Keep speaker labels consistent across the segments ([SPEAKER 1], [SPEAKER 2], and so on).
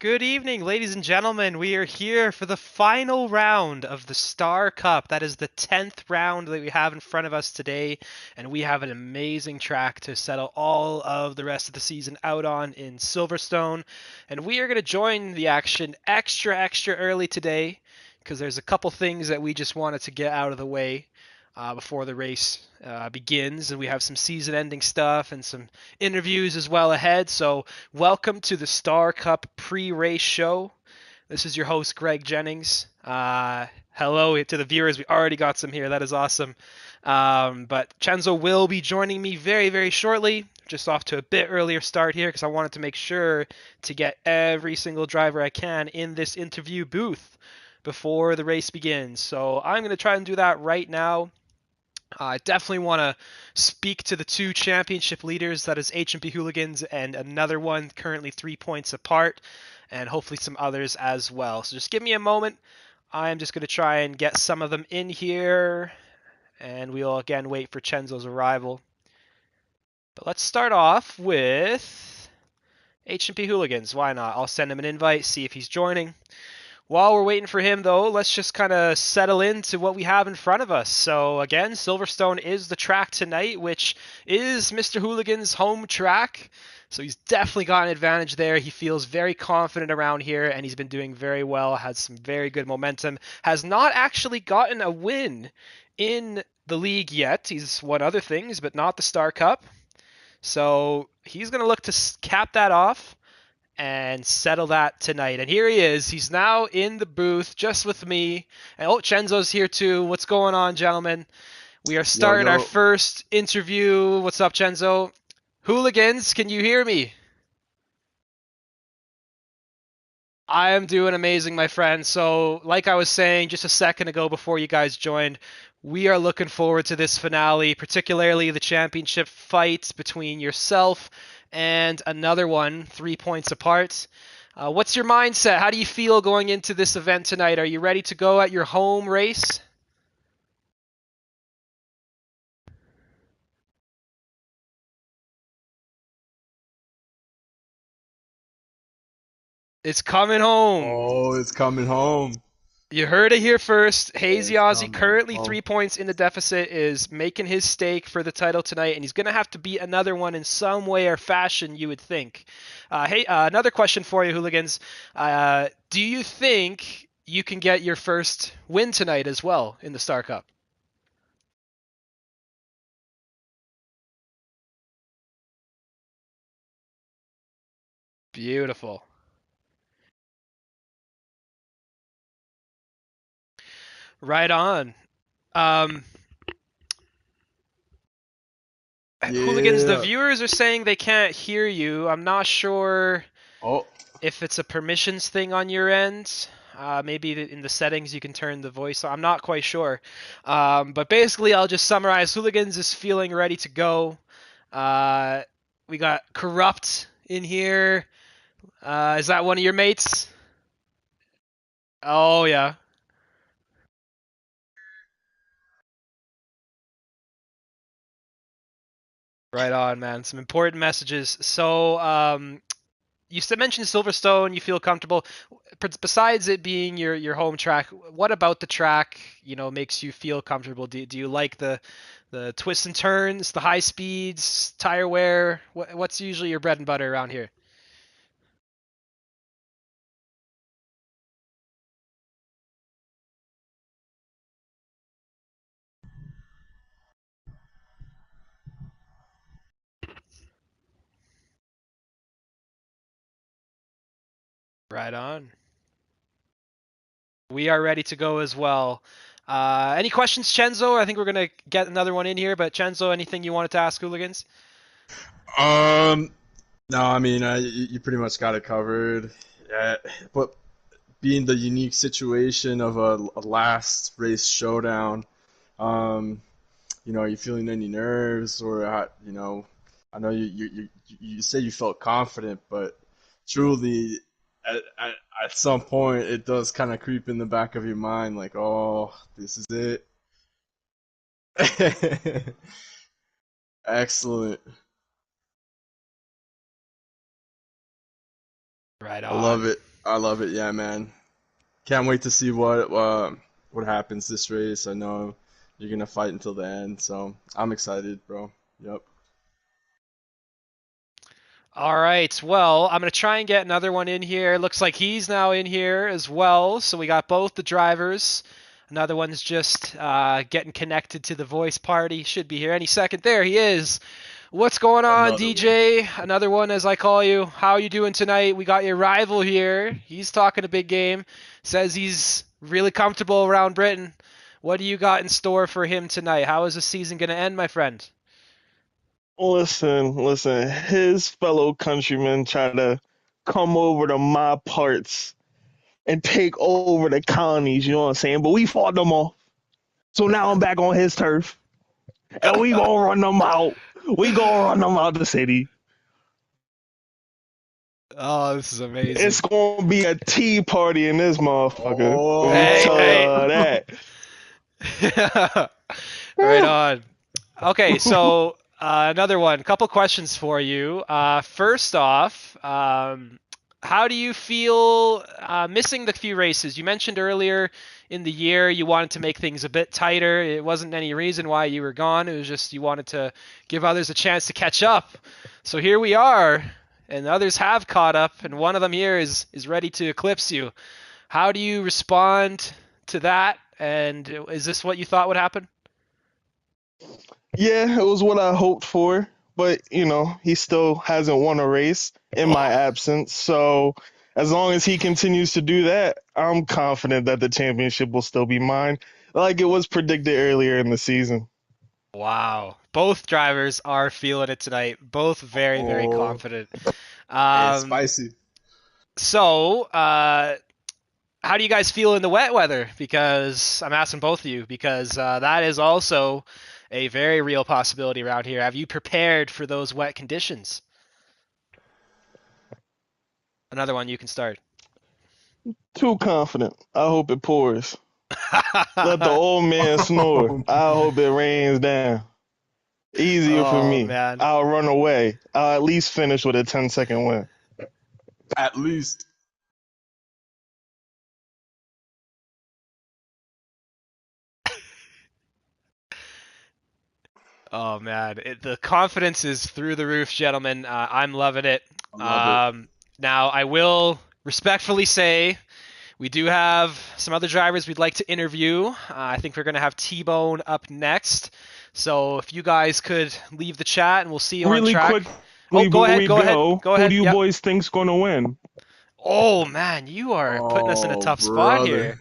[SPEAKER 1] Good evening, ladies and gentlemen. We are here for the final round of the Star Cup. That is the 10th round that we have in front of us today, and we have an amazing track to settle all of the rest of the season out on in Silverstone. And we are going to join the action extra early today because there's a couple things that we just wanted to get out of the way before the race begins, and we have some season-ending stuff and some interviews as well ahead. So, welcome to the Star Cup pre-race show. This is your host, Greg Jennings. Hello to the viewers. We already got some here. That is awesome. But Chenzo will be joining me very shortly. Just off to a bit earlier start here because I wanted to make sure to get every single driver I can in this interview booth before the race begins. So I'm going to try and do that right now. I definitely want to speak to the two championship leaders, that is H&P Hooligans and another one currently 3 points apart, and hopefully some others as well. So just give me a moment. I'm just going to try and get some of them in here, and we'll again wait for Chenzo's arrival. But let's start off with H&P Hooligans. Why not? I'll send him an invite, see if he's joining. While we're waiting for him, though, let's just kind of settle into what we have in front of us. So, again, Silverstone is the track tonight, which is Mr. Hooligan's home track. So he's definitely got an advantage there. He feels very confident around here, and he's been doing very well, has some very good momentum. Has not actually gotten a win in the league yet. He's won other things, but not the Star Cup. So he's going to look to cap that off and settle that tonight. And here he is. He's now in the booth just with me. And Chenzo's here too. What's going on, gentlemen? We are starting our first interview. What's up, Chenzo? Hooligans, can you hear me? I am doing amazing, my friend. So, like I was saying just a second ago before you guys joined, we are looking forward to this finale, particularly the championship fight between yourself and another one, 3 points apart. What's your mindset? How do you feel going into this event tonight? Are you ready to go at your home race? It's coming home.
[SPEAKER 2] Oh, it's coming home.
[SPEAKER 1] You heard it here first. Hazy
[SPEAKER 2] It's
[SPEAKER 1] Aussie,
[SPEAKER 2] coming
[SPEAKER 1] currently
[SPEAKER 2] home.
[SPEAKER 1] 3 points in the deficit, is making his stake for the title tonight, and he's going to have to beat another one in some way or fashion, you would think. Another question for you, Hooligans. Do you think you can get your first win tonight as well in the Star Cup? Beautiful. Right on. Um, Hooligans, the
[SPEAKER 2] Yeah.
[SPEAKER 1] viewers are saying they can't hear you. I'm not sure
[SPEAKER 2] Oh,
[SPEAKER 1] if it's a permissions thing on your end. Maybe in the settings you can turn the voice on. I'm not quite sure. But basically, I'll just summarize. Hooligans is feeling ready to go. Uh, we got Corrupt in here. Is that one of your mates? Oh, yeah. Right on, man. Some important messages. So, you mentioned Silverstone. You feel comfortable. Besides it being your home track, what about the track makes you feel comfortable? Do you like the twists and turns, the high speeds, tire wear? What's usually your bread and butter around here? Right on. We are ready to go as well. Any questions, Chenzo? I think we're gonna get another one in here, but Chenzo, anything you wanted to ask Hooligans?
[SPEAKER 2] um, no, I mean, you pretty much got it covered. Yeah, but being the unique situation of a last race showdown, um, are you feeling any nerves or, I know you say you felt confident, but truly, at some point, it does kind of creep in the back of your mind, like, oh, this is it. Excellent.
[SPEAKER 1] Right
[SPEAKER 2] I love
[SPEAKER 1] on.
[SPEAKER 2] it. I love it. Yeah, man. Can't wait to see what happens this race. I know you're gonna fight until the end, so I'm excited, bro. Yep.
[SPEAKER 1] All right. Well, I'm going to try and get another one in here. Looks like he's now in here as well. So we got both the drivers. Another one's just getting connected to the voice party. Should be here any second. There he is. What's going on,
[SPEAKER 2] Another one.
[SPEAKER 1] DJ? Another one, as I call you. How you doing tonight? We got your rival here. He's talking a big game. Says he's really comfortable around Britain. What do you got in store for him tonight? How is the season going to end, my friend?
[SPEAKER 3] Listen. His fellow countrymen try to come over to my parts and take over the colonies, you know what I'm saying? But we fought them off. So now I'm back on his turf. And we gonna run them out. We gonna run them out the city.
[SPEAKER 1] Oh, this is
[SPEAKER 3] It's
[SPEAKER 1] amazing.
[SPEAKER 3] gonna be a tea party in this motherfucker. Let me
[SPEAKER 1] Hey,
[SPEAKER 3] tell
[SPEAKER 1] hey.
[SPEAKER 3] you that.
[SPEAKER 1] Right on. Okay, so another one. A couple questions for you. First off, how do you feel missing the few races? You mentioned earlier in the year you wanted to make things a bit tighter. It wasn't any reason why you were gone. It was just you wanted to give others a chance to catch up. So here we are, and others have caught up, and one of them here is ready to eclipse you. How do you respond to that? And is this what you thought would happen?
[SPEAKER 3] Yeah, it was what I hoped for, but he still hasn't won a race in my absence. So as long as he continues to do that, I'm confident that the championship will still be mine, like it was predicted earlier in the season.
[SPEAKER 1] Wow. Both drivers are feeling it tonight. Both very, very
[SPEAKER 2] Oh,
[SPEAKER 1] confident.
[SPEAKER 2] it's
[SPEAKER 1] Um,
[SPEAKER 2] spicy.
[SPEAKER 1] so, how do you guys feel in the wet weather? Because I'm asking both of you, because that is also a very real possibility around here. Have you prepared for those wet conditions? Another one you can start.
[SPEAKER 3] Too confident. I hope it pours. Let the old man snore. I hope it rains down. Easier for
[SPEAKER 1] Oh,
[SPEAKER 3] me.
[SPEAKER 1] man.
[SPEAKER 3] I'll run away. I'll at least finish with a 10-second win.
[SPEAKER 2] At least.
[SPEAKER 1] Oh man, the confidence is through the roof, gentlemen. I'm loving it.
[SPEAKER 2] I love it.
[SPEAKER 1] Um, Now, I will respectfully say we do have some other drivers we'd like to interview. I think we're going to have T-Bone up next. So if you guys could leave the chat and we'll see you on
[SPEAKER 3] Really
[SPEAKER 1] track.
[SPEAKER 3] quickly
[SPEAKER 1] Oh, go
[SPEAKER 3] before
[SPEAKER 1] ahead,
[SPEAKER 3] we
[SPEAKER 1] go ahead,
[SPEAKER 3] go,
[SPEAKER 1] go
[SPEAKER 3] who
[SPEAKER 1] ahead.
[SPEAKER 3] do you
[SPEAKER 1] Yep.
[SPEAKER 3] boys think's gonna win?
[SPEAKER 1] Oh man, you are putting us in a
[SPEAKER 2] Oh,
[SPEAKER 1] tough spot here.
[SPEAKER 2] brother.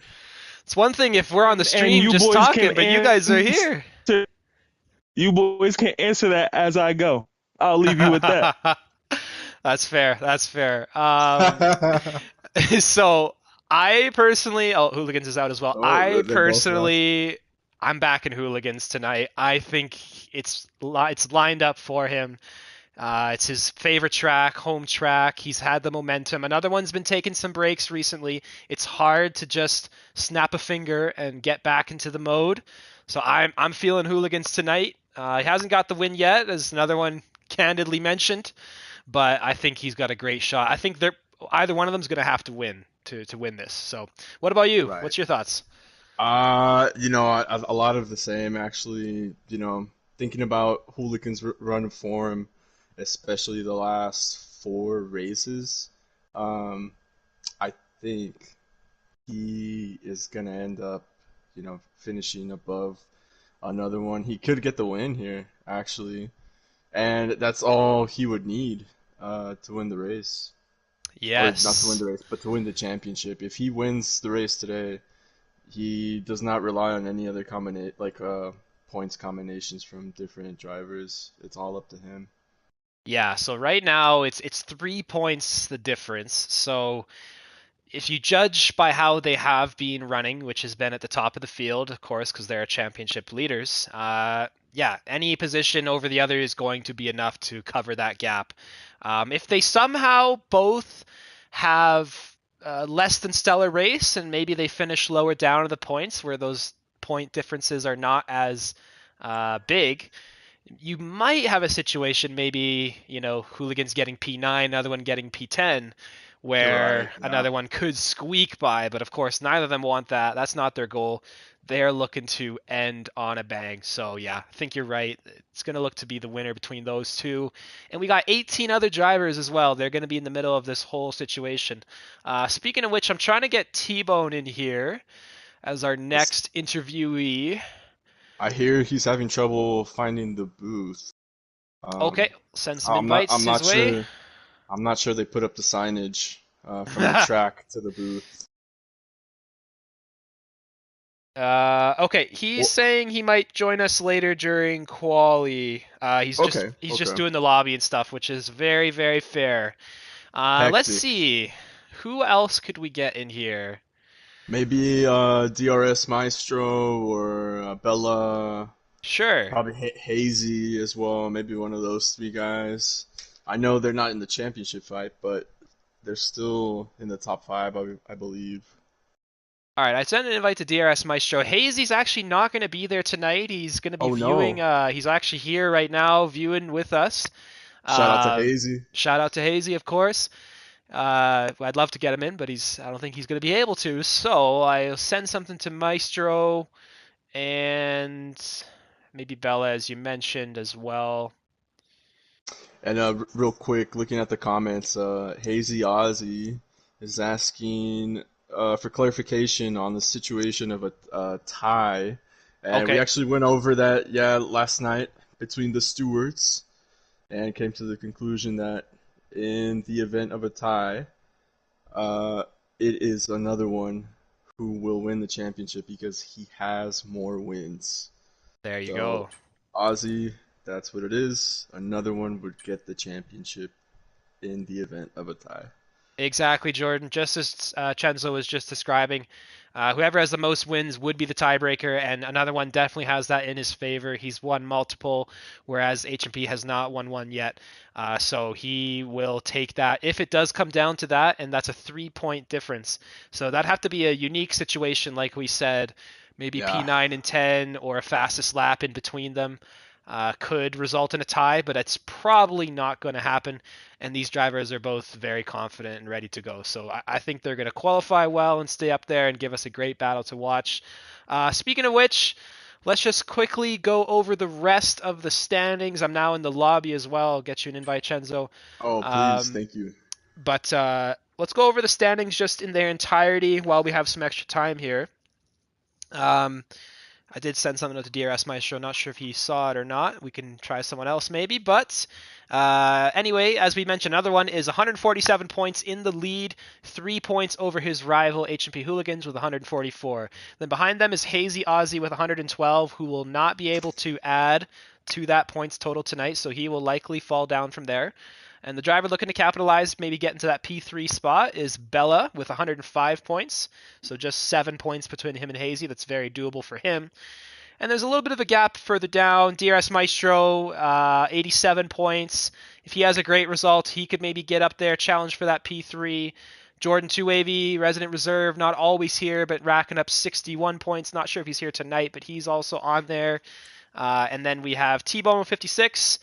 [SPEAKER 1] It's one thing if we're on the
[SPEAKER 3] And
[SPEAKER 1] stream
[SPEAKER 3] you
[SPEAKER 1] just
[SPEAKER 3] boys can
[SPEAKER 1] talking, but you guys are
[SPEAKER 3] answer.
[SPEAKER 1] here.
[SPEAKER 3] You boys can answer that as I go. I'll leave you with that.
[SPEAKER 1] That's fair. That's fair. So I personally, oh, Hooligans is out as well.
[SPEAKER 2] Oh, they both left.
[SPEAKER 1] I'm backing Hooligans tonight. I think it's lined up for him. It's his favorite track, home track. He's had the momentum. Another one's been taking some breaks recently. It's hard to just snap a finger and get back into the mode. So I'm feeling Hooligans tonight. He hasn't got the win yet, as another one candidly mentioned, but I think he's got a great shot. I think they're either one of them's going to have to win to win this. So, what about you?
[SPEAKER 2] Right.
[SPEAKER 1] What's your thoughts?
[SPEAKER 2] A lot of the same actually. Thinking about Hooligans' run of form, especially the last four races. Um, I think he is gonna end up, finishing above another one. He could get the win here, actually, and that's all he would need to win the race, or not to win
[SPEAKER 1] Yes.
[SPEAKER 2] the race, but to win the championship. If he wins the race today, he does not rely on any other points combinations from different drivers. It's all up to him.
[SPEAKER 1] Yeah, so right now it's 3 points the difference. So if you judge by how they have been running, which has been at the top of the field, of course, because they're championship leaders, yeah, any position over the other is going to be enough to cover that gap. If they somehow both have less than stellar race and maybe they finish lower down in the points where those point differences are not as big, you might have a situation maybe, Hooligans getting P9, another one getting P10, where
[SPEAKER 2] Right. Yeah.
[SPEAKER 1] another one could squeak by, but of course neither of them want that. That's not their goal. They're looking to end on a bang. So yeah, I think you're right. It's going to look to be the winner between those two. And we got 18 other drivers as well. They're going to be in the middle of this whole situation. Speaking of which, I'm trying to get T-Bone in here as our
[SPEAKER 2] It's-
[SPEAKER 1] next interviewee.
[SPEAKER 2] I hear he's having trouble finding the booth.
[SPEAKER 1] Okay,
[SPEAKER 2] Um,
[SPEAKER 1] send some
[SPEAKER 2] I'm not.
[SPEAKER 1] invites
[SPEAKER 2] I'm
[SPEAKER 1] his
[SPEAKER 2] not
[SPEAKER 1] way.
[SPEAKER 2] sure. I'm not sure they put up the signage from the track to the booth.
[SPEAKER 1] Okay, he's
[SPEAKER 2] Well,
[SPEAKER 1] saying he might join us later during quali.
[SPEAKER 2] okay.
[SPEAKER 1] He's just
[SPEAKER 2] Okay.
[SPEAKER 1] doing the lobby and stuff, which is very very fair. Let's
[SPEAKER 2] Hectic.
[SPEAKER 1] see, who else could we get in here?
[SPEAKER 2] Maybe DRS Maestro or Bella.
[SPEAKER 1] Sure.
[SPEAKER 2] Probably Hazy as well. Maybe one of those three guys. I know they're not in the championship fight, but they're still in the top five, I believe.
[SPEAKER 1] All right, I sent an invite to DRS Maestro. Hazy's actually not going to be there tonight. He's going to be
[SPEAKER 2] Oh
[SPEAKER 1] viewing.
[SPEAKER 2] no!
[SPEAKER 1] He's actually here right now viewing with us.
[SPEAKER 2] Shout out to
[SPEAKER 1] Uh,
[SPEAKER 2] Hazy.
[SPEAKER 1] Shout out to Hazy, of course. I'd love to get him in, but I don't think he's going to be able to. So I'll send something to Maestro and maybe Bella, as you mentioned as well.
[SPEAKER 2] And real quick, looking at the comments, Hazy Ozzy is asking for clarification on the situation of a tie, and we
[SPEAKER 1] Okay,
[SPEAKER 2] actually went over that last night between the stewards, and came to the conclusion that in the event of a tie, uh, it is another one who will win the championship because he has more wins.
[SPEAKER 1] there you
[SPEAKER 2] So
[SPEAKER 1] go.
[SPEAKER 2] Ozzy, that's what it is. Another one would get the championship in the event of a tie.
[SPEAKER 1] Exactly, Jordan. Just as Chenzo was just describing, whoever has the most wins would be the tiebreaker, and another one definitely has that in his favor. He's won multiple, whereas H&P has not won one yet. So he will take that if it does come down to that, and that's a 3-point difference. So that'd have to be a unique situation, like we said. Maybe
[SPEAKER 2] Yeah,
[SPEAKER 1] P9 and 10 or a fastest lap in between them could result in a tie, but it's probably not going to happen. And these drivers are both very confident and ready to go. So I think they're going to qualify well and stay up there and give us a great battle to watch. Speaking of which, let's just quickly go over the rest of the standings. I'm now in the lobby as well. I'll get you an invite, Chenzo.
[SPEAKER 2] oh, please,
[SPEAKER 1] Um,
[SPEAKER 2] thank you.
[SPEAKER 1] but let's go over the standings just in their entirety while we have some extra time here. Um, I did send something out to DRS Maestro. Not sure if he saw it or not. We can try someone else maybe. But anyway, as we mentioned, another one is 147 points in the lead, 3 points over his rival H&P Hooligans with 144. Then behind them is Hazy Ozzy with 112, who will not be able to add to that points total tonight, so he will likely fall down from there. And the driver looking to capitalize, maybe get into that P3 spot, is Bella with 105 points. So just 7 points between him and Hazy. That's very doable for him. And there's a little bit of a gap further down. DRS Maestro, 87 points. If he has a great result, he could maybe get up there, challenge for that P3. Jordan 2AV, Resident Reserve, not always here, but racking up 61 points. Not sure if he's here tonight, but he's also on there. And then we have T-Bone with 56,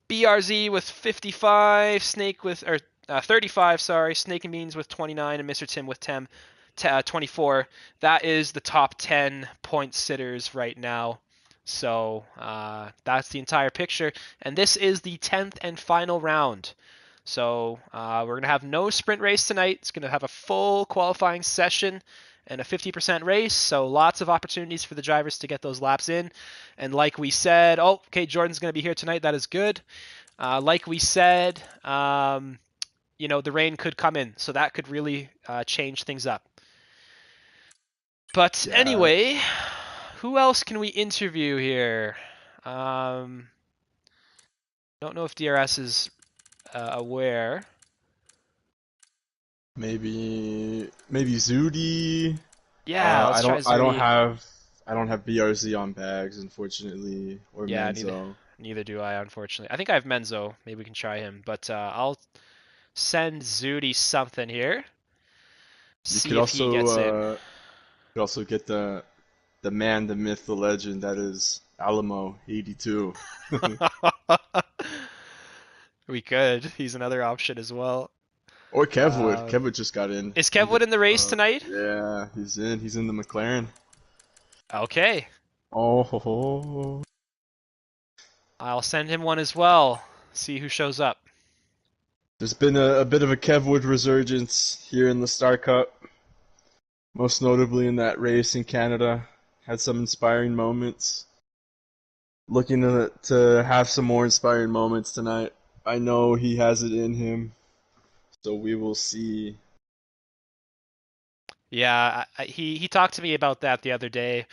[SPEAKER 1] BRZ with 55, Snake with 35, sorry, Snake and Beans with 29, and Mr. Tim with 24. That is the top 10 point sitters right now. So that's the entire picture, and this is the 10th and final round. So we're going to have no sprint race tonight. It's going to have a full qualifying session and a 50% race. So lots of opportunities for the drivers to get those laps in. And like we said, oh, okay, Jordan's going to be here tonight. That is good. Like we said, the rain could come in, so that could really change things up. But
[SPEAKER 2] Yeah,
[SPEAKER 1] anyway, who else can we interview here? Don't know if DRS is aware.
[SPEAKER 2] maybe Zudi.
[SPEAKER 1] Yeah, let's try
[SPEAKER 2] I don't
[SPEAKER 1] Zudi.
[SPEAKER 2] have BRZ on bags, unfortunately, or
[SPEAKER 1] Yeah,
[SPEAKER 2] Menzo.
[SPEAKER 1] neither do I, unfortunately. I think I have Menzo. Maybe we can try him. But I'll send Zudi something here.
[SPEAKER 2] You
[SPEAKER 1] See if he gets in.
[SPEAKER 2] could also get the man, the myth, the legend that is Alamo 82.
[SPEAKER 1] We could. He's another option as well.
[SPEAKER 2] Or Kevwood.
[SPEAKER 1] Um,
[SPEAKER 2] Kevwood just got in.
[SPEAKER 1] is Kevwood in the race tonight?
[SPEAKER 2] Yeah, he's in. He's in the McLaren.
[SPEAKER 1] Okay.
[SPEAKER 2] Oh, ho, ho.
[SPEAKER 1] I'll send him one as well. See who shows up.
[SPEAKER 2] There's been a bit of a Kevwood resurgence here in the Star Cup. Most notably in that race in Canada. Had some inspiring moments. Looking to have some more inspiring moments tonight. I know he has it in him. So we will see.
[SPEAKER 1] Yeah, he talked to me about that the other day.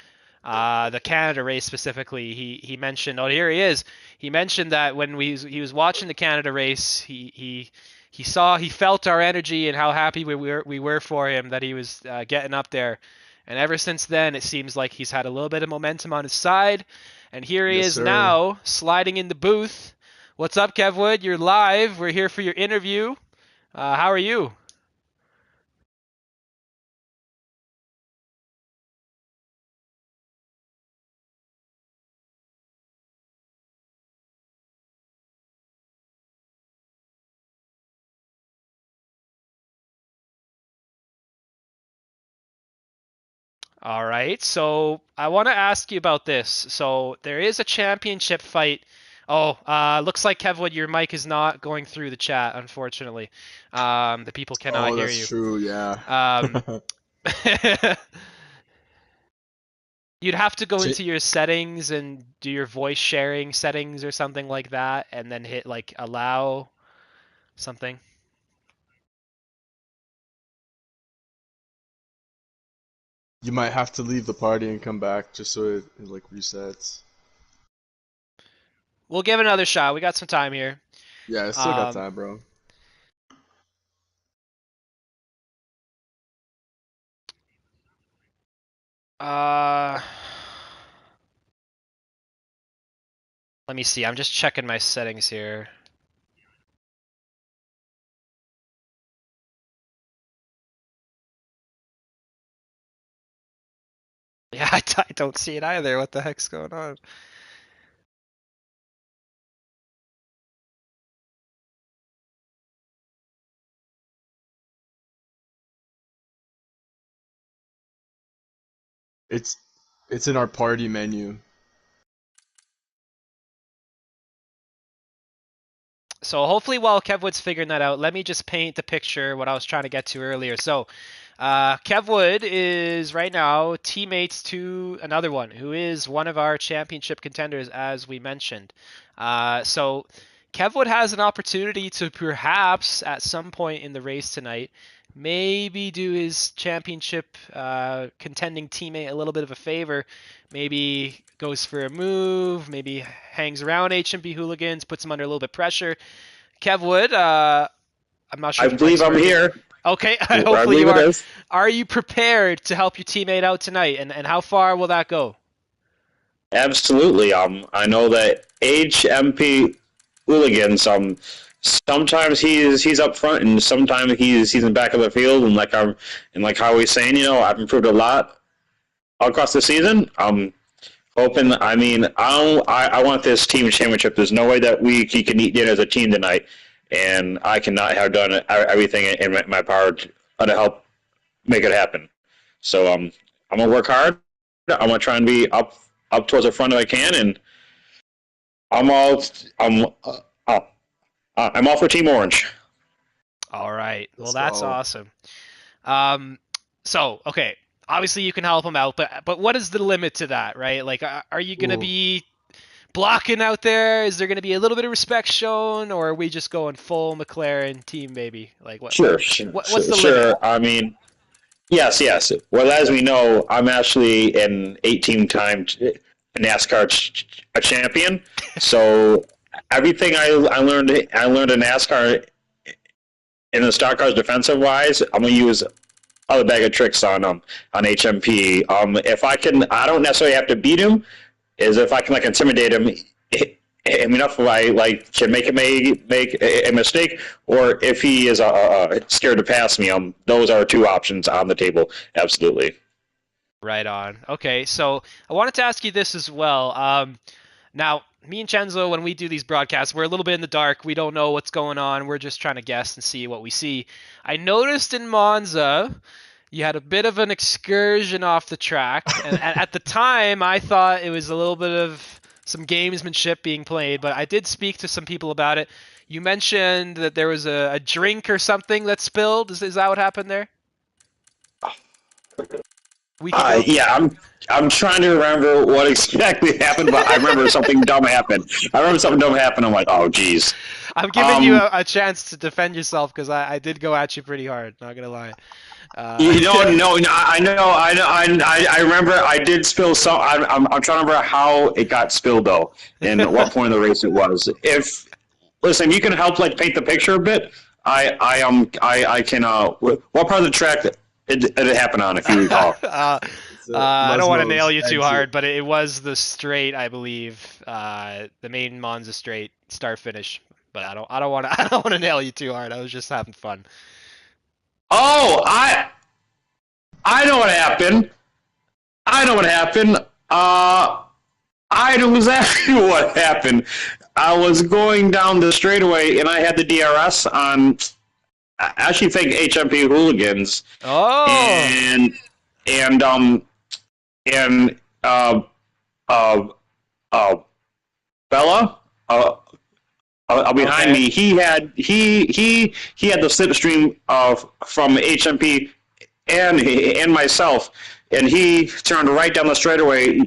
[SPEAKER 1] The Canada race specifically. He mentioned. Oh, here he is. He mentioned that when he was watching the Canada race, he felt our energy and how happy we were for him that he was getting up there. And ever since then, it seems like he's had a little bit of momentum on his side. And here he
[SPEAKER 2] Yes,
[SPEAKER 1] is
[SPEAKER 2] sir.
[SPEAKER 1] now, sliding in the booth. What's up, Kevwood? You're live. We're here for your interview. How are you? All right, so I want to ask you about this. So there is a championship fight. Oh, looks like Kevwood, your mic is not going through the chat, unfortunately. The people cannot
[SPEAKER 2] Oh,
[SPEAKER 1] hear
[SPEAKER 2] that's
[SPEAKER 1] you.
[SPEAKER 2] true, yeah.
[SPEAKER 1] Um, you'd have to go
[SPEAKER 2] Ch-
[SPEAKER 1] into your settings and do your voice sharing settings or something like that, and then hit like allow something.
[SPEAKER 2] You might have to leave the party and come back just so it like resets.
[SPEAKER 1] We'll give it another shot. We got some time here.
[SPEAKER 2] Yeah, I still got
[SPEAKER 1] Um,
[SPEAKER 2] time, bro.
[SPEAKER 1] uh, Let me see. I'm just checking my settings here. Yeah, I don't see it either. What the heck's going on?
[SPEAKER 2] It's it's in our party menu.
[SPEAKER 1] So hopefully while Kevwood's figuring that out, let me just paint the picture what I was trying to get to earlier. So Kevwood is right now teammates to another one who is one of our championship contenders, as we mentioned. So Kevwood has an opportunity to perhaps at some point in the race tonight maybe do his championship contending teammate a little bit of a favor. Maybe goes for a move, maybe hangs around HMP Hooligans, puts him under a little bit of pressure. Kevwood, I'm not sure
[SPEAKER 4] I
[SPEAKER 1] if your mic's
[SPEAKER 4] believe I'm
[SPEAKER 1] working.
[SPEAKER 4] here.
[SPEAKER 1] Okay,
[SPEAKER 4] I
[SPEAKER 1] hopefully
[SPEAKER 4] believe
[SPEAKER 1] you
[SPEAKER 4] it
[SPEAKER 1] are.
[SPEAKER 4] is.
[SPEAKER 1] Are you prepared to help your teammate out tonight? And how far will that go?
[SPEAKER 4] Absolutely. I know that HMP hooligans. Sometimes he's up front, and sometimes he's in the back of the field. And like how he's saying, I've improved a lot across the season. I'm hoping. I mean, I want this team championship. There's no way that we can eat dinner as a team tonight, and I cannot have done everything in my power to help make it happen. So I'm gonna work hard. I'm gonna try and be up towards the front if I can, and I'm all I'm uh, I'm all for Team Orange.
[SPEAKER 1] All right. Well,
[SPEAKER 2] Let's
[SPEAKER 1] that's
[SPEAKER 2] go.
[SPEAKER 1] awesome. Um, so okay, obviously you can help him out, but what is the limit to that, right? Like, are you gonna
[SPEAKER 2] Ooh.
[SPEAKER 1] be blocking out there? Is there gonna be a little bit of respect shown, or are we just going full McLaren team, baby? Like,
[SPEAKER 4] Sure, sure,
[SPEAKER 1] what's
[SPEAKER 4] sure,
[SPEAKER 1] the limit?
[SPEAKER 4] sure. I mean, yes, yes. Well, as we know, I'm actually an 18-time NASCAR a champion. So everything I learned in NASCAR in the stock cars defensive wise, I'm gonna use other bag of tricks on HMP. If I can, I don't necessarily have to beat him. Is if I can like intimidate him enough, if I like can make him make a mistake, or if he is scared to pass me. Those are two options on the table. Absolutely.
[SPEAKER 1] Right on. Okay, so I wanted to ask you this as well. Now, me and Chenzo, when we do these broadcasts, we're a little bit in the dark. We don't know what's going on. We're just trying to guess and see what we see. I noticed in Monza, you had a bit of an excursion off the track, and at the time, I thought it was a little bit of some gamesmanship being played, but I did speak to some people about it. You mentioned that there was a drink or something that spilled. Is that what happened there? A week ago?
[SPEAKER 4] Yeah, I'm trying to remember what exactly happened, but I remember something dumb happened. I'm like, oh, geez.
[SPEAKER 1] I'm giving you a chance to defend yourself because I did go at you pretty hard. Not gonna lie.
[SPEAKER 4] You know, no, I remember I did spill some. I'm trying to remember how it got spilled though, and at what point of the race it was. If listen, you can help like paint the picture a bit. I can. What part of the track did it happen on, if you recall?
[SPEAKER 1] I don't want to nail you too
[SPEAKER 2] exit.
[SPEAKER 1] hard, but it was the straight, I believe, the main Monza straight start finish. But I don't want to I don't want to nail you too hard. I was just having fun.
[SPEAKER 4] Oh, I know what happened. I know what happened. I know exactly what happened. I was going down the straightaway and I had the DRS on. I actually think HMP hooligans
[SPEAKER 1] Oh,
[SPEAKER 4] and and um and uh Bella behind
[SPEAKER 1] okay.
[SPEAKER 4] me. He had the slipstream of from HMP and myself, and he turned right down the straightaway.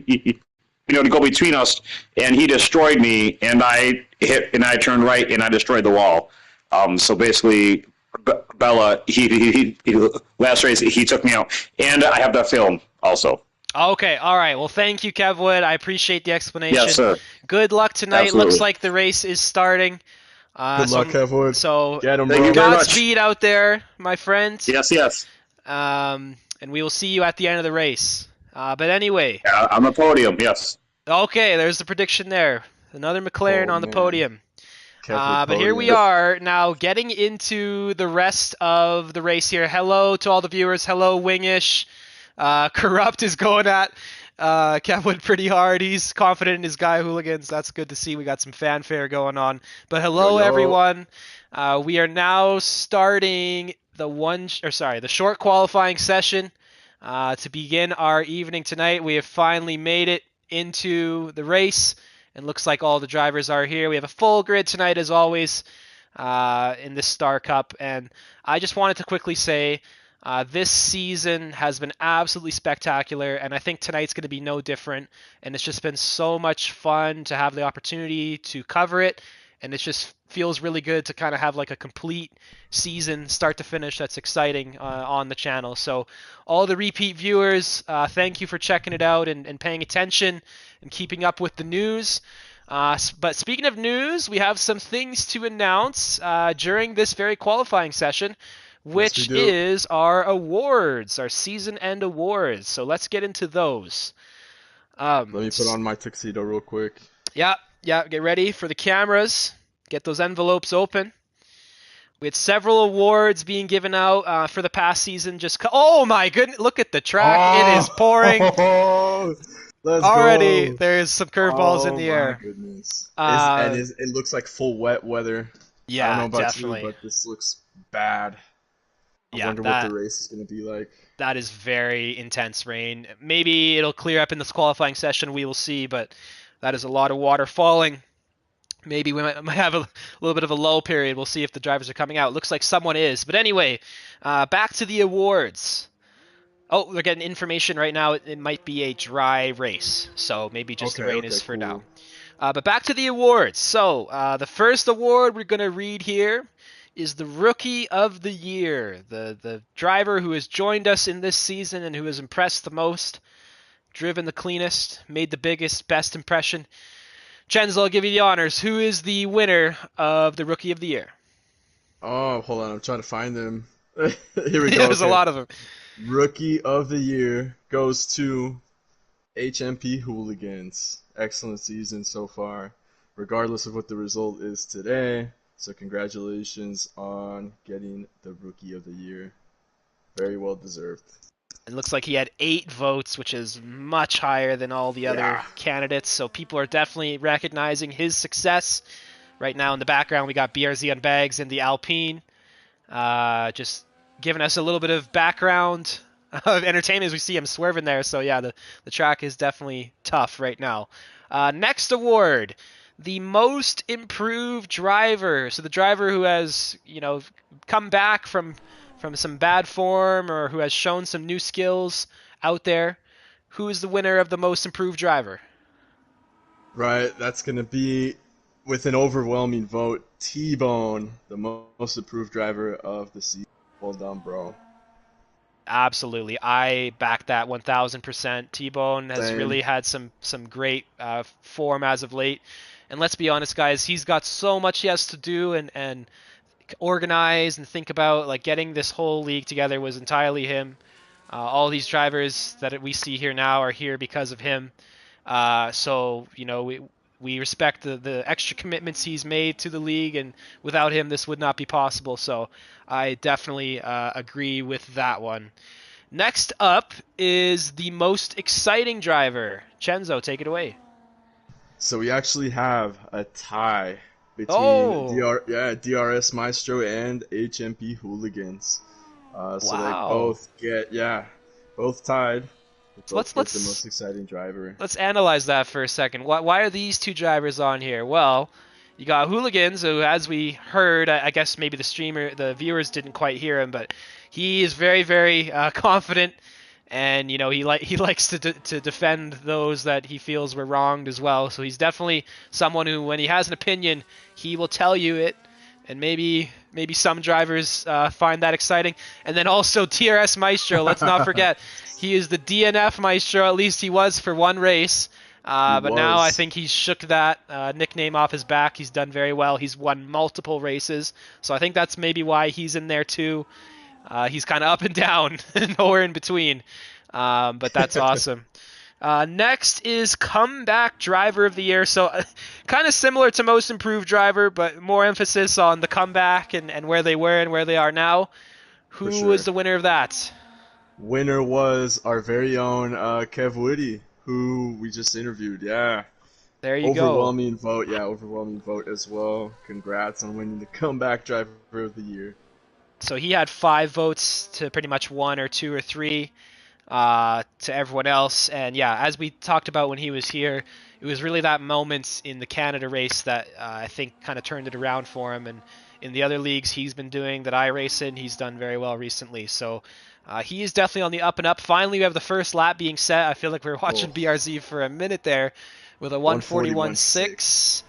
[SPEAKER 4] To go between us, and he destroyed me, and I turned right, and I destroyed the wall. So basically, Bella, last race, he took me out, and I have that film also.
[SPEAKER 1] Okay, all right. Well, thank you, Kevwood. I appreciate the explanation.
[SPEAKER 4] Yes, sir.
[SPEAKER 1] Good luck tonight. Looks
[SPEAKER 4] Absolutely.
[SPEAKER 1] like the race is starting.
[SPEAKER 2] Good luck, Kevwood.
[SPEAKER 1] So
[SPEAKER 2] Get him,
[SPEAKER 4] Thank you
[SPEAKER 2] bro.
[SPEAKER 4] very much.
[SPEAKER 1] Godspeed out there, my friend.
[SPEAKER 4] Yes.
[SPEAKER 1] And we will see you at the end of the race. But anyway,
[SPEAKER 4] On the podium, yes.
[SPEAKER 1] okay, there's the prediction there. Another McLaren
[SPEAKER 2] Oh,
[SPEAKER 1] on the
[SPEAKER 2] man.
[SPEAKER 1] podium.
[SPEAKER 2] Kevwood
[SPEAKER 1] But here we
[SPEAKER 2] podium.
[SPEAKER 1] are now getting into the rest of the race here. Hello to all the viewers. Hello, Wingish. Corrupt is going at Kevwood pretty hard. He's confident in his guy hooligans. That's good to see. We got some fanfare going on. But hello,
[SPEAKER 2] Yo.
[SPEAKER 1] everyone. We are now starting the short qualifying session to begin our evening tonight. We have finally made it into the race, and looks like all the drivers are here. We have a full grid tonight, as always, in this Star Cup. And I just wanted to quickly say, this season has been absolutely spectacular, and I think tonight's going to be no different. And it's just been so much fun to have the opportunity to cover it, and it just feels really good to kind of have like a complete season, start to finish, that's exciting on the channel. So all the repeat viewers, thank you for checking it out and paying attention and keeping up with the news. But speaking of news, we have some things to announce during this very qualifying session, which
[SPEAKER 2] we do.
[SPEAKER 1] is our awards, our season end awards. So let's get into those.
[SPEAKER 2] Let me put on my tuxedo real quick.
[SPEAKER 1] Yeah, get ready for the cameras. Get those envelopes open. We had several awards being given out for the past season. Oh my goodness, look at the track. It is pouring.
[SPEAKER 2] Let's
[SPEAKER 1] Already,
[SPEAKER 2] go.
[SPEAKER 1] there's some curveballs in the air.
[SPEAKER 2] Oh my goodness. It looks like full wet weather.
[SPEAKER 1] Yeah,
[SPEAKER 2] I don't know about
[SPEAKER 1] definitely.
[SPEAKER 2] you, but this looks bad. I wonder what the race is going to be like.
[SPEAKER 1] That is very intense rain. Maybe it'll clear up in this qualifying session. We will see, but that is a lot of water falling. Maybe we might have a little bit of a lull period. We'll see if the drivers are coming out. Looks like someone is. But anyway, back to the awards. Oh, we're getting information right now. It might be a dry race, so maybe just the rain is for
[SPEAKER 2] cool.
[SPEAKER 1] now. But back to the awards. So the first award we're going to read here is the Rookie of the Year. The driver who has joined us in this season and who has impressed the most, driven the cleanest, made the biggest, best impression. Chenzo, I'll give you the honors. Who is the winner of the Rookie of the Year?
[SPEAKER 2] Oh, hold on. I'm trying to find them. Here we go.
[SPEAKER 1] There's a lot of them.
[SPEAKER 2] Rookie of the Year goes to HMP Hooligans. Excellent season so far, regardless of what the result is today. So congratulations on getting the Rookie of the Year. Very well deserved.
[SPEAKER 1] It looks like he had 8 votes, which is much higher than all the other
[SPEAKER 2] Yeah.
[SPEAKER 1] candidates. So people are definitely recognizing his success. Right now in the background, we got BRZ on Bags and the Alpine. Just giving us a little bit of background of entertainment as we see him swerving there. So yeah, the track is definitely tough right now. Next award, the most improved driver. So the driver who has, come back from some bad form or who has shown some new skills out there. Who is the winner of the most improved driver?
[SPEAKER 2] Right, that's gonna be with an overwhelming vote, T-Bone, the most approved driver of the season. Well done, bro.
[SPEAKER 1] Absolutely, I back that 1000%. T-Bone has
[SPEAKER 2] Same.
[SPEAKER 1] really had some great form as of late, and let's be honest, guys, he's got so much he has to do and organize and think about. Like getting this whole league together was entirely him. All these drivers that we see here now are here because of him. So we respect the extra commitments he's made to the league, and without him, this would not be possible. So I definitely agree with that one. Next up is the most exciting driver. Chenzo, take it away.
[SPEAKER 2] So we actually have a tie between
[SPEAKER 1] Oh,
[SPEAKER 2] DRS Maestro and HMP Hooligans. So they
[SPEAKER 1] wow.
[SPEAKER 2] both both tied. They
[SPEAKER 1] So
[SPEAKER 2] both
[SPEAKER 1] let's
[SPEAKER 2] get the
[SPEAKER 1] let's
[SPEAKER 2] most exciting driver.
[SPEAKER 1] let's analyze that for a second. Why are these two drivers on here? Well, you got Hooligans, who, as we heard, I guess maybe the viewers didn't quite hear him, but he is very, very confident, and he likes to defend those that he feels were wronged as well. So he's definitely someone who, when he has an opinion, he will tell you it. And maybe some drivers find that exciting. And then also TRS Maestro. Let's not forget, he is the DNF Maestro. At least he was for one race.
[SPEAKER 2] He
[SPEAKER 1] But now I
[SPEAKER 2] was.
[SPEAKER 1] think he's shook that nickname off his back. He's done very well. He's won multiple races. So I think that's maybe why he's in there too. He's kind of up and down, nowhere in between. But that's awesome. Next is Comeback Driver of the Year. So kind of similar to Most Improved Driver, but more emphasis on the comeback and where they were and where they are now.
[SPEAKER 2] For
[SPEAKER 1] Who was
[SPEAKER 2] sure.
[SPEAKER 1] the winner of that?
[SPEAKER 2] Winner was our very own Kev Woody, who we just interviewed. Yeah.
[SPEAKER 1] There you go.
[SPEAKER 2] Overwhelming vote. Yeah, overwhelming vote as well. Congrats on winning the comeback driver of the year.
[SPEAKER 1] So he had 5 votes to pretty much 1 or 2 or 3 to everyone else. And yeah, as we talked about when he was here, it was really that moment in the Canada race that I think kind of turned it around for him. And in the other leagues he's been doing that I race in, he's done very well recently. So he is definitely on the up and up. Finally, we have the first lap being set. I feel like we were watching
[SPEAKER 2] Oh,
[SPEAKER 1] BRZ for a minute there with a
[SPEAKER 2] 141.6.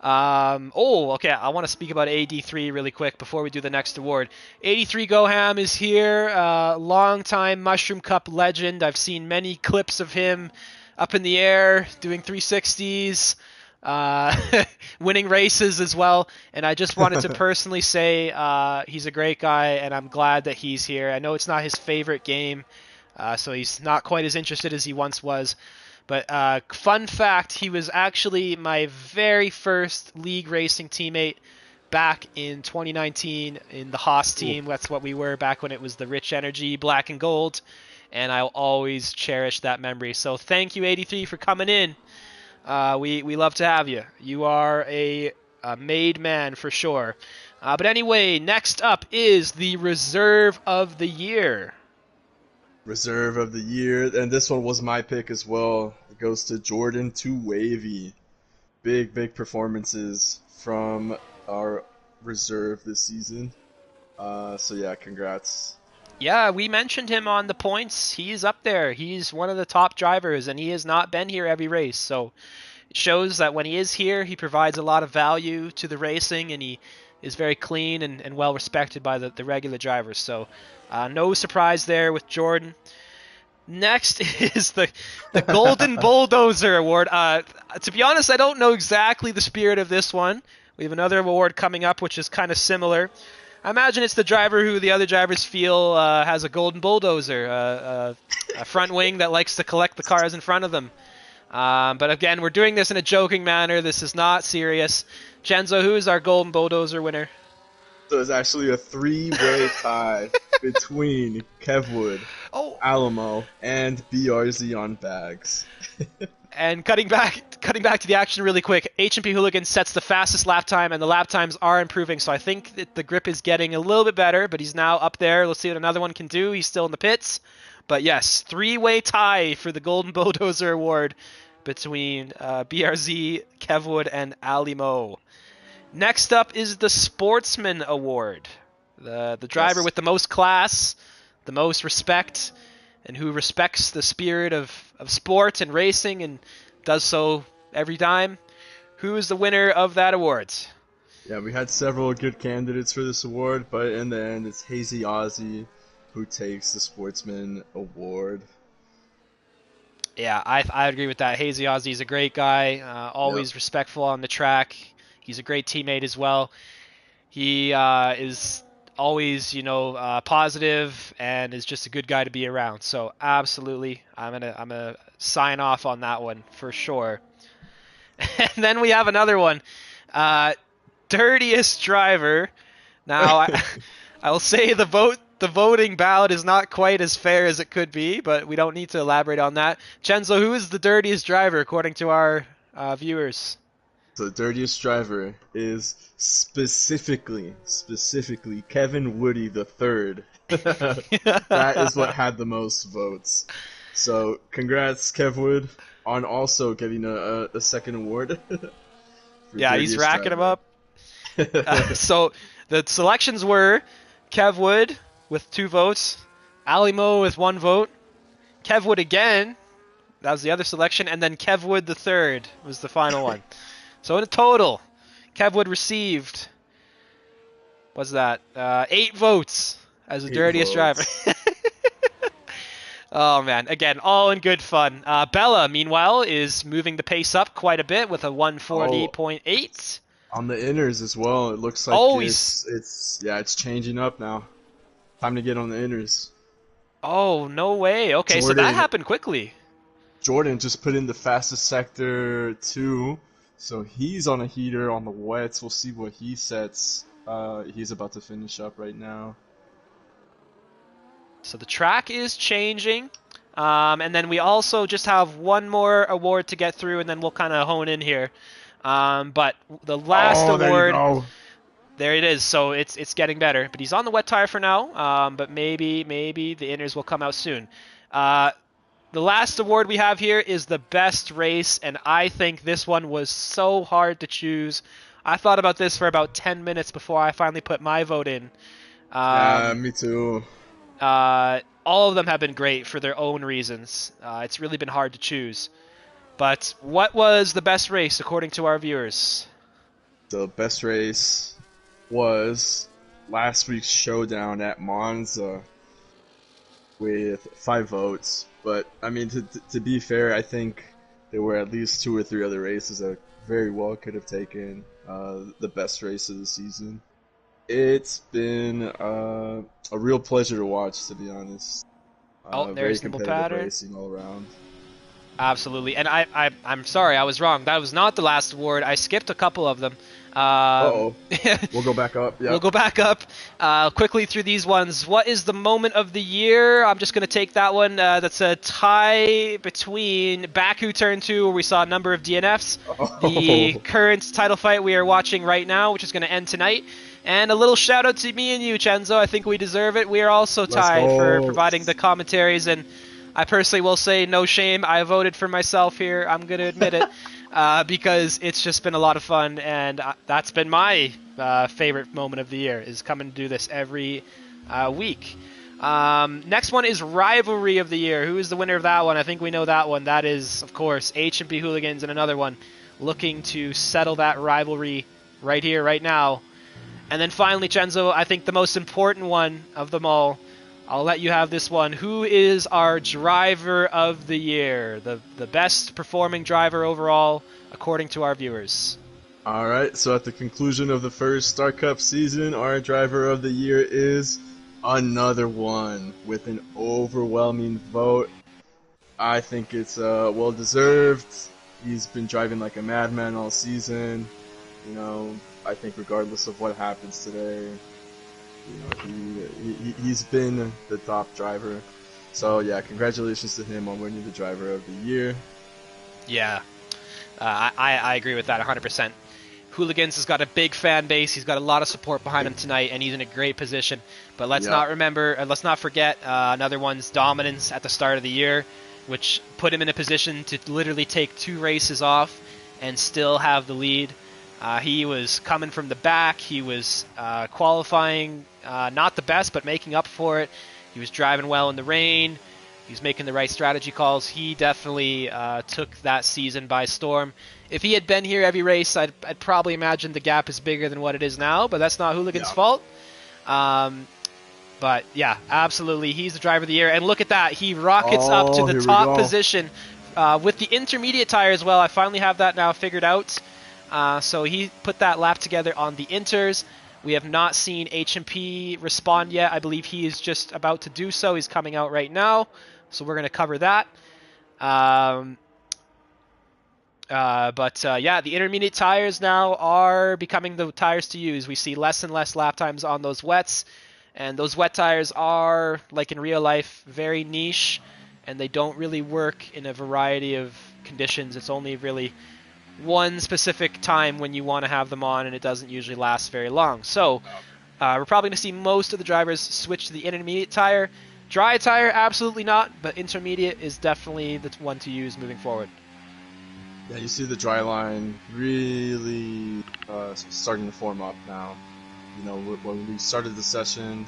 [SPEAKER 1] 141.6. Okay. I want to speak about AD3 really quick before we do the next award. 83 Goham is here, long-time Mushroom Cup legend. I've seen many clips of him up in the air doing 360s, winning races as well. And I just wanted to personally say he's a great guy, and I'm glad that he's here. I know it's not his favorite game, so he's not quite as interested as he once was. But fun fact, he was actually my very first league racing teammate back in 2019 in the Haas
[SPEAKER 2] Ooh.
[SPEAKER 1] team. That's what we were back when it was the Rich Energy Black and Gold. And I'll always cherish that memory. So thank you, 83, for coming in. We love to have you. You are a made man for sure. But anyway, next up is the Reserve of the Year.
[SPEAKER 2] Reserve of the year, and this one was my pick as well. It goes to Jordan Too Wavy. Big performances from our reserve this season. So yeah, congrats.
[SPEAKER 1] Yeah, we mentioned him on the points. He's up there. He's one of the top drivers, and he has not been here every race. So it shows that when he is here, he provides a lot of value to the racing, and he is very clean and well respected by the regular drivers. So no surprise there with Jordan. Next is the Golden Bulldozer Award. To be honest, I don't know exactly the spirit of this one. We have another award coming up, which is kind of similar. I imagine it's the driver who the other drivers feel has a golden bulldozer, a front wing that likes to collect the cars in front of them. But again, we're doing this in a joking manner. This is not serious. Genzo, who is our golden bulldozer winner?
[SPEAKER 2] So it's actually a three-way tie between Kev Wood
[SPEAKER 1] Oh,
[SPEAKER 2] Alamo, and BRZ on bags.
[SPEAKER 1] and cutting back to the action really quick. H&P Hooligan sets the fastest lap time, and the lap times are improving. So I think that the grip is getting a little bit better, but he's now up there. Let's see what another one can do. He's still in the pits, but yes, three-way tie for the Golden Bulldozer Award between BRZ, Kevwood, and Alimo. Next up is the Sportsman Award, the driver
[SPEAKER 2] Yes.
[SPEAKER 1] with the most class, the most respect, and who respects the spirit of sport and racing and does so every time. Who is the winner of that award?
[SPEAKER 2] Yeah, we had several good candidates for this award, but in the end, it's Hazy Ozzy who takes the Sportsman Award.
[SPEAKER 1] Yeah, I agree with that. Hazy Ozzy is a great guy,
[SPEAKER 2] Yep.
[SPEAKER 1] always respectful on the track. He's a great teammate as well. He is always, positive and is just a good guy to be around. So absolutely, I'm gonna sign off on that one for sure. And then we have another one, uh, dirtiest driver. Now I will say the voting ballot is not quite as fair as it could be, but we don't need to elaborate on that. Chenzo, who is the dirtiest driver according to our viewers?
[SPEAKER 2] The dirtiest driver is specifically Kevin Woody the third. That is what had the most votes. So congrats, Kev Wood, on also getting a second award for
[SPEAKER 1] Yeah, he's
[SPEAKER 2] dirtiest
[SPEAKER 1] racking them
[SPEAKER 2] driver.
[SPEAKER 1] up. So the selections were Kev Wood with 2 votes, Alimo with 1 vote, Kev Wood again, that was the other selection, and then Kev Wood the third was the final one. So in total, Kev Wood received, what's that, 8 votes as the
[SPEAKER 2] 8
[SPEAKER 1] dirtiest driver.
[SPEAKER 2] votes.
[SPEAKER 1] Oh man, again, all in good fun. Bella, meanwhile, is moving the pace up quite a bit with a
[SPEAKER 2] Oh,
[SPEAKER 1] 140.8.
[SPEAKER 2] on the inners as well. It looks like
[SPEAKER 1] Oh,
[SPEAKER 2] it's changing up now. Time to get on the inners.
[SPEAKER 1] oh, no way. Okay, so that
[SPEAKER 2] Jordan
[SPEAKER 1] happened quickly.
[SPEAKER 2] Jordan just put in the fastest sector too, so he's on a heater on the wets. We'll see what he sets. He's about to finish up right now.
[SPEAKER 1] So the track is changing. And then we also just have one more award to get through, and then we'll kind of hone in here. But the last
[SPEAKER 2] Oh, there you
[SPEAKER 1] award,
[SPEAKER 2] go.
[SPEAKER 1] there it is. So it's getting better. But he's on the wet tire for now. But maybe the inners will come out soon. The last award we have here is the best race, and I think this one was so hard to choose. I thought about this for about 10 minutes before I finally put my vote in.
[SPEAKER 2] Yeah,
[SPEAKER 1] Um,
[SPEAKER 2] me too.
[SPEAKER 1] all of them have been great for their own reasons. It's really been hard to choose. But what was the best race according to our viewers?
[SPEAKER 2] The best race was last week's showdown at Monza with 5 votes. But I mean, to be fair, I think there were at least 2 or 3 other races that very well could have taken the best race of the season. It's been a real pleasure to watch, to be honest.
[SPEAKER 1] Oh,
[SPEAKER 2] Very
[SPEAKER 1] there's Nimble
[SPEAKER 2] competitive
[SPEAKER 1] Pattern.
[SPEAKER 2] racing all around.
[SPEAKER 1] Absolutely. And I'm sorry, I was wrong. That was not the last award. I skipped a couple of them.
[SPEAKER 2] Uh-oh. We'll go back up. Yeah.
[SPEAKER 1] We'll go back up quickly through these ones. What is the moment of the year? I'm just going to take that one. That's a tie between Baku Turn 2, where we saw a number of DNFs, the current title fight we are watching right now, which is going to end tonight, and a little shout out to me and you, Chenzo. I think we deserve it. We are also tied for providing the commentaries, and I personally will say no shame. I voted for myself here. I'm going to admit it. Because it's just been a lot of fun, and that's been my favorite moment of the year, is coming to do this every week. Next one is Rivalry of the Year. Who is the winner of that one? I think we know that one. That is, of course, H&P Hooligans, and another one looking to settle that rivalry right here, right now. And then finally, Chenzo, I think the most important one of them all, I'll let you have this one. Who is our driver of the year? The best performing driver overall, according to our viewers.
[SPEAKER 2] All right. So at the conclusion of the first Star Cup season, our driver of the year is another one with an overwhelming vote. I think it's well deserved. He's been driving like a madman all season. You know, I think regardless of what happens today, you know, he's been the top driver. So yeah, congratulations to him on winning the Driver of the Year.
[SPEAKER 1] Yeah, I agree with that 100%. Hooligans has got a big fan base. He's got a lot of support behind him tonight, and he's in a great position. But let's not forget another one's dominance at the start of the year, which put him in a position to literally take 2 races off and still have the lead. He was coming from the back. He was qualifying not the best, but making up for it. He was driving well in the rain. He was making the right strategy calls. He definitely took that season by storm. If he had been here every race, I'd probably imagine the gap is bigger than what it is now, but that's not Hooligan's fault. But yeah, absolutely, he's the driver of the year. And look at that, he rockets up to the top position with the intermediate tire as well. I finally have that now figured out. So he put that lap together on the inters. We have not seen HMP respond yet. I believe he is just about to do so. He's coming out right now, so we're going to cover that. Yeah, the intermediate tires now are becoming the tires to use. We see less and less lap times on those wets, and those wet tires are, like in real life, very niche, and they don't really work in a variety of conditions. It's only really one specific time when you want to have them on, and it doesn't usually last very long. So we're probably going to see most of the drivers switch to the intermediate tire. Dry tire, absolutely not, but intermediate is definitely the one to use moving forward.
[SPEAKER 2] Yeah, you see the dry line really starting to form up now. You know, when we started the session,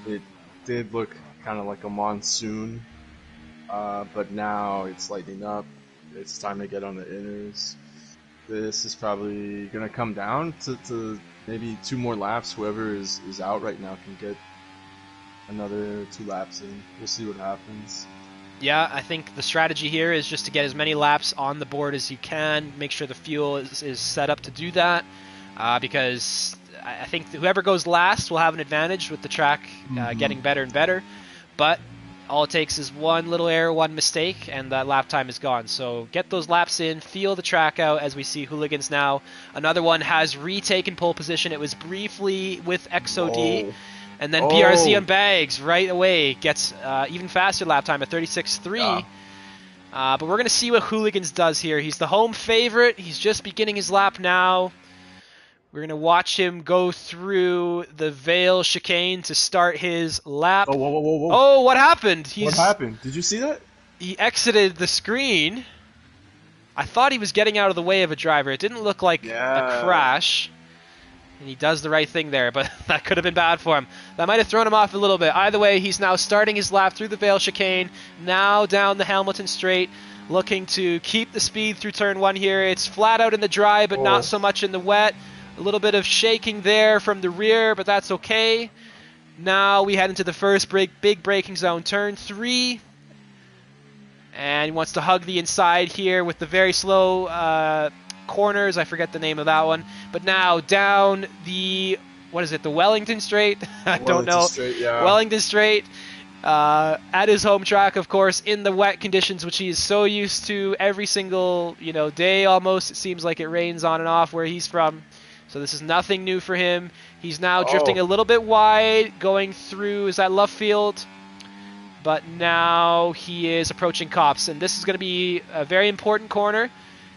[SPEAKER 2] it did look kind of like a monsoon, but now it's lightening up. It's time to get on the inners. This is probably going to come down to maybe 2 more laps. Whoever is out right now can get another 2 laps in. We'll see what happens.
[SPEAKER 1] Yeah, I think the strategy here is just to get as many laps on the board as you can. Make sure the fuel is set up to do that, because I think whoever goes last will have an advantage with the track getting better and better. But all it takes is one little error, one mistake, and that lap time is gone. So get those laps in, feel the track out as we see Hooligans now. Another one has retaken pole position. It was briefly with XOD.
[SPEAKER 2] Whoa.
[SPEAKER 1] And then BRZ on Bags right away gets even faster lap time at 36.3.
[SPEAKER 2] Yeah.
[SPEAKER 1] But we're going to see what Hooligans does here. He's the home favorite. He's just beginning his lap now. We're going to watch him go through the Vale chicane to start his lap.
[SPEAKER 2] Oh, whoa.
[SPEAKER 1] Oh, what happened?
[SPEAKER 2] What happened? Did you see that?
[SPEAKER 1] He exited the screen. I thought he was getting out of the way of a driver. It didn't look like a crash. And he does the right thing there, but that could have been bad for him. That might have thrown him off a little bit. Either way, he's now starting his lap through the Vale chicane, now down the Hamilton straight, looking to keep the speed through turn 1 here. It's flat out in the dry, but not so much in the wet. A little bit of shaking there from the rear, but that's okay. Now we head into the first big braking zone, turn 3. And he wants to hug the inside here with the very slow corners. I forget the name of that one. But now down the, what is it, the Wellington Straight? I don't know.
[SPEAKER 2] Straight, yeah.
[SPEAKER 1] Wellington Straight. At his home track, of course, in the wet conditions, which he is so used to every single day almost. It seems like it rains on and off where he's from. So this is nothing new for him. He's now drifting a little bit wide, going through, is that Love Field? But now he is approaching Cops, and this is going to be a very important corner.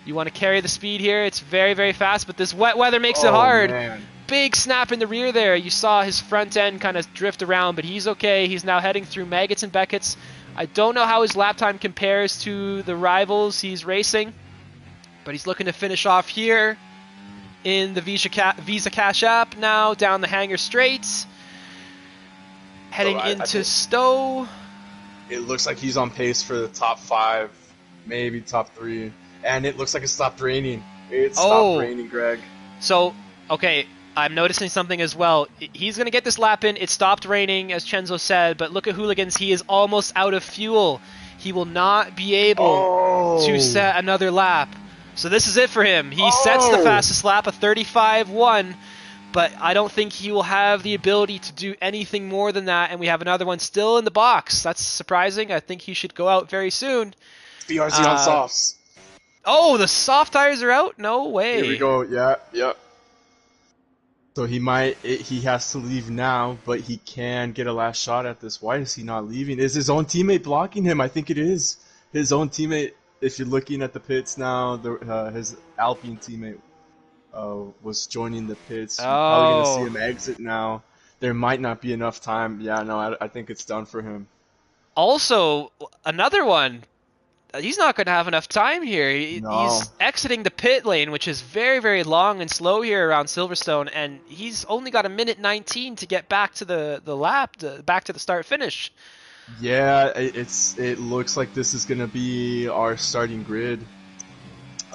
[SPEAKER 1] You want to carry the speed here. It's very, very fast, but this wet weather makes it hard.
[SPEAKER 2] Man.
[SPEAKER 1] Big snap in the rear there. You saw his front end kind of drift around, but he's okay. He's now heading through Maggots and Beckett's. I don't know how his lap time compares to the rivals he's racing, but he's looking to finish off here in the Visa Cash App now, down the Hanger Straits, heading into Stowe.
[SPEAKER 2] It looks like he's on pace for the top 5, maybe top 3, and it looks like it stopped raining. It stopped raining, Greg.
[SPEAKER 1] So, okay, I'm noticing something as well. He's going to get this lap in. It stopped raining, as Chenzo said, but look at Hooligans. He is almost out of fuel. He will not be able to set another lap. So this is it for him. He sets the fastest lap, a 35.1, but I don't think he will have the ability to do anything more than that, and we have another one still in the box. That's surprising. I think he should go out very soon.
[SPEAKER 2] BRZ on softs.
[SPEAKER 1] Oh, the soft tires are out? No way.
[SPEAKER 2] Here we go. Yeah. So he has to leave now, but he can get a last shot at this. Why is he not leaving? Is his own teammate blocking him? I think it is his own teammate. If you're looking at the pits now, his Alpine teammate was joining the pits. You're probably gonna see
[SPEAKER 1] Oh.
[SPEAKER 2] him exit now. There might not be enough time. Yeah, no, I think it's done for him.
[SPEAKER 1] Also, another one. He's not going to have enough time here.
[SPEAKER 2] No.
[SPEAKER 1] He's exiting the pit lane, which is very, very long and slow here around Silverstone, and he's only got a minute 19 to get back to the lap, back to the start finish.
[SPEAKER 2] Yeah, it looks like this is gonna be our starting grid.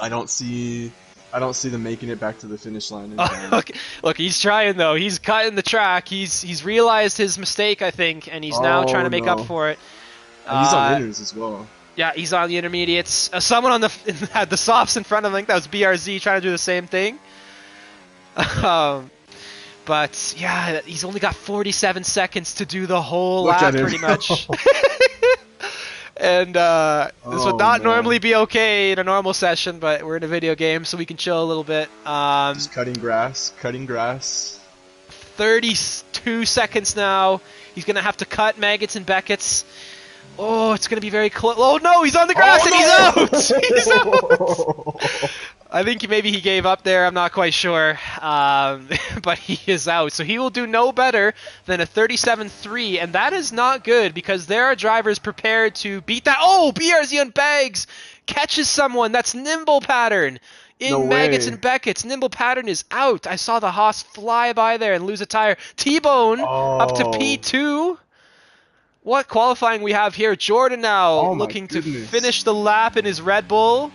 [SPEAKER 2] I don't see them making it back to the finish line in time.
[SPEAKER 1] Look, he's trying though. He's cutting the track. He's realized his mistake, I think, and he's now trying to make up
[SPEAKER 2] No.
[SPEAKER 1] for it.
[SPEAKER 2] And he's on inners as well.
[SPEAKER 1] Yeah, he's on the intermediates. Someone on had the softs in front of him. I think that was BRZ trying to do the same thing. But yeah, he's only got 47 seconds to do the whole
[SPEAKER 2] Look
[SPEAKER 1] lap,
[SPEAKER 2] at him.
[SPEAKER 1] pretty much. And this would not normally be okay in a normal session, but we're in a video game, so we can chill a little bit.
[SPEAKER 2] Just cutting grass.
[SPEAKER 1] 32 seconds now. He's gonna have to cut Maggots and Beckett's. Oh, it's gonna be very close. Oh no, he's on the grass and he's out. He's out. I think maybe he gave up there. I'm not quite sure, but he is out. So he will do no better than a 37-3, and that is not good because there are drivers prepared to beat that. Oh, BRZ on Bags catches someone. That's Nimble Pattern.
[SPEAKER 2] No
[SPEAKER 1] Maggots
[SPEAKER 2] way.
[SPEAKER 1] and Beckett's. Nimble Pattern is out. I saw the Haas fly by there and lose a tire. T-Bone up to P2. What qualifying we have here. Jordan now
[SPEAKER 2] Oh my
[SPEAKER 1] looking to
[SPEAKER 2] goodness.
[SPEAKER 1] finish the lap in his Red Bull.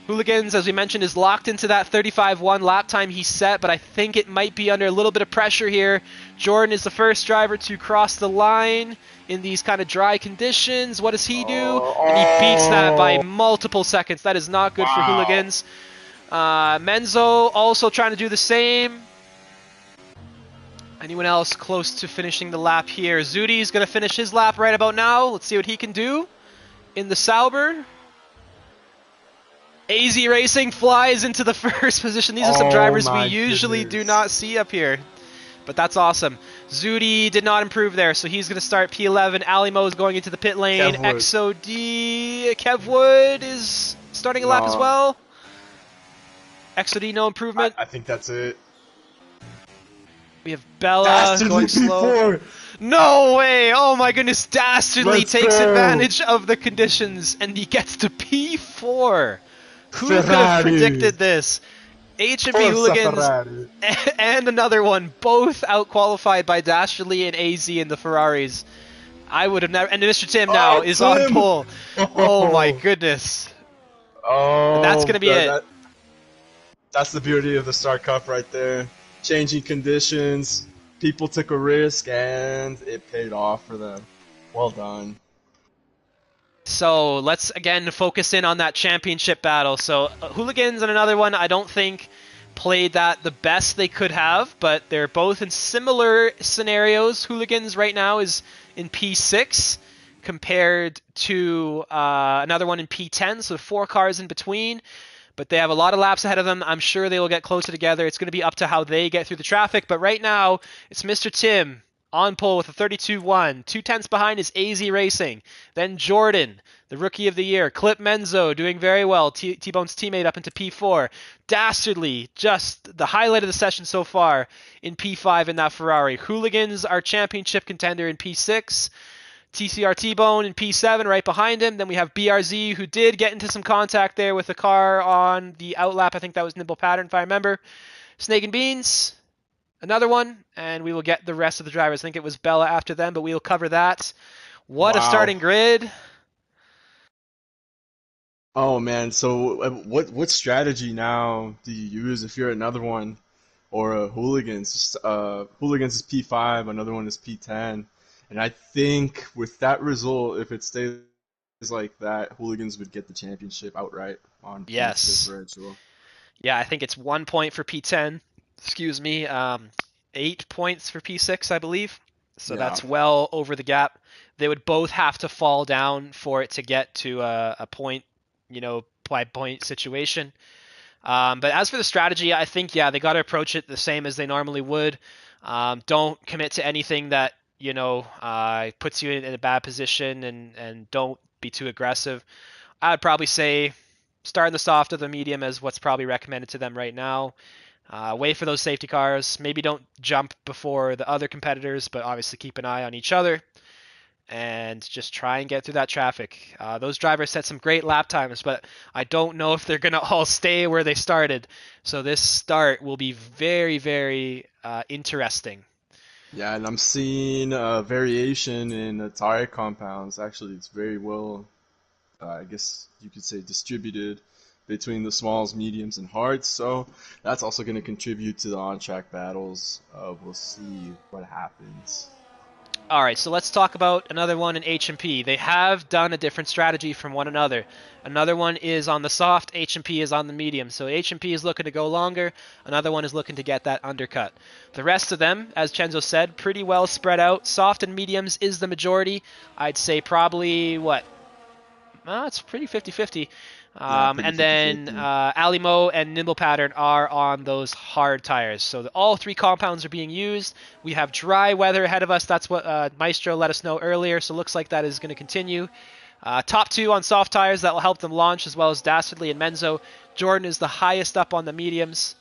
[SPEAKER 1] Hooligans, as we mentioned, is locked into that 35-1 lap time he set, but I think it might be under a little bit of pressure here. Jordan is the first driver to cross the line in these kind of dry conditions. What does he do? And he beats that by multiple seconds. That is not good for Hooligans. Menzo also trying to do the same. Anyone else close to finishing the lap here? Zudi's going to finish his lap right about now. Let's see what he can do in the Sauber. AZ Racing flies into the first position. These are some drivers we usually do not see up here. But that's awesome. Zudi did not improve there, so he's going to start P11. Alimo is going into the pit lane. XOD, Kevwood is starting a lap as well. XOD, no improvement.
[SPEAKER 2] I think that's it.
[SPEAKER 1] We have Bella going slow. No way! Oh my goodness, Dastardly takes advantage of the conditions and he gets to P4. Who could have predicted this? HMP Hooligans and another one, both out-qualified by Dastardly and AZ in the Ferraris. I would have never... And Mr. Tim now is on pole. Oh my goodness.
[SPEAKER 2] Oh,
[SPEAKER 1] and that's going to be it.
[SPEAKER 2] That's the beauty of the Star Cup right there. Changing conditions, people took a risk, and it paid off for them. Well done.
[SPEAKER 1] So let's again focus in on that championship battle. So Hooligans and another one I don't think played that the best they could have, but they're both in similar scenarios. Hooligans right now is in P6 compared to another one in P10, so 4 cars in between. But they have a lot of laps ahead of them. I'm sure they will get closer together. It's going to be up to how they get through the traffic. But right now, it's Mr. Tim on pole with a 32-1. 2/10 behind is AZ Racing. Then Jordan, the Rookie of the Year. Clip Menzo doing very well. T-Bone's teammate up into P4. Dastardly, just the highlight of the session so far in P5 in that Ferrari. Hooligans, our championship contender in P6. TCR T-Bone in P7 right behind him. Then we have BRZ, who did get into some contact there with the car on the outlap. I think that was Nimble Pattern, if I remember. Snake and Beans, another one. And we will get the rest of the drivers. I think it was Bella after them, but we'll cover that. What a starting grid.
[SPEAKER 2] Oh, man. So what strategy now do you use if you're another one or a Hooligans? Hooligans is P5, another one is P10. And I think with that result, if it stays like that, Hooligans would get the championship outright on points differential.
[SPEAKER 1] Yeah, I think it's 1 point for P10. Excuse me. 8 points for P6, I believe. So that's well over the gap. They would both have to fall down for it to get to a point, by point situation. But as for the strategy, I think, yeah, they got to approach it the same as they normally would. Don't commit to anything that, puts you in a bad position, and don't be too aggressive. I would probably say start in the soft or the medium as what's probably recommended to them right now. Wait for those safety cars. Maybe don't jump before the other competitors, but obviously keep an eye on each other and just try and get through that traffic. Those drivers set some great lap times, but I don't know if they're going to all stay where they started. So this start will be very, very interesting.
[SPEAKER 2] Yeah, and I'm seeing a variation in the tire compounds. Actually, it's very well, I guess you could say, distributed between the smalls, mediums, and hards. So that's also going to contribute to the on-track battles. We'll see what happens.
[SPEAKER 1] All right, so let's talk about another one in H&P. They have done a different strategy from one another. Another one is on the soft, H&P is on the medium. So H&P is looking to go longer, another one is looking to get that undercut. The rest of them, as Chenzo said, pretty well spread out. Soft and mediums is the majority. I'd say probably, it's pretty 50-50.
[SPEAKER 2] Yeah, pretty
[SPEAKER 1] And then
[SPEAKER 2] 50-50.
[SPEAKER 1] Alimo and Nimble Pattern are on those hard tires. So all three compounds are being used. We have dry weather ahead of us. That's what Maestro let us know earlier. So it looks like that is going to continue. Top two on soft tires, that will help them launch, as well as Dastardly and Menzo. Jordan is the highest up on the mediums.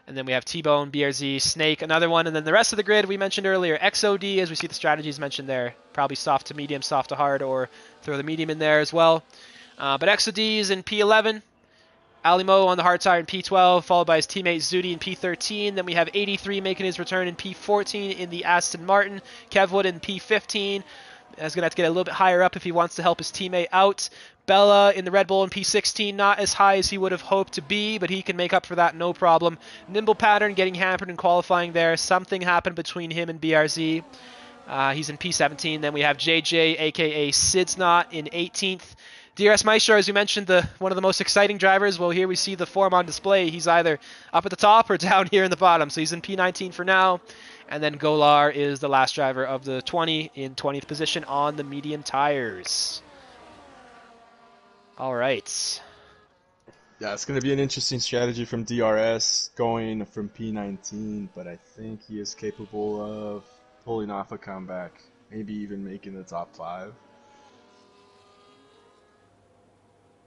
[SPEAKER 1] And then we have T-Bone, BRZ, Snake, another one. And then the rest of the grid we mentioned earlier. XOD, as we see the strategies mentioned there. Probably soft to medium, soft to hard, or throw the medium in there as well. But XOD is in P11. Alimo on the hard tire in P12, followed by his teammate Zudi in P13. Then we have 83 making his return in P14 in the Aston Martin. Kevwood in P15. Is going to have to get a little bit higher up if he wants to help his teammate out. Bella in the Red Bull in P16, not as high as he would have hoped to be, but he can make up for that, no problem. Nimble Pattern getting hampered in qualifying there. Something happened between him and BRZ. He's in P17. Then we have JJ, aka Sidsnot, in 18th. DRS Maestro, as we mentioned, one of the most exciting drivers. Well, here we see the form on display. He's either up at the top or down here in the bottom. So he's in P19 for now. And then Golar is the last driver of the 20 in 20th position on the medium tires. All right.
[SPEAKER 2] Yeah, it's going to be an interesting strategy from DRS going from P19, but I think he is capable of pulling off a comeback, maybe even making the top 5.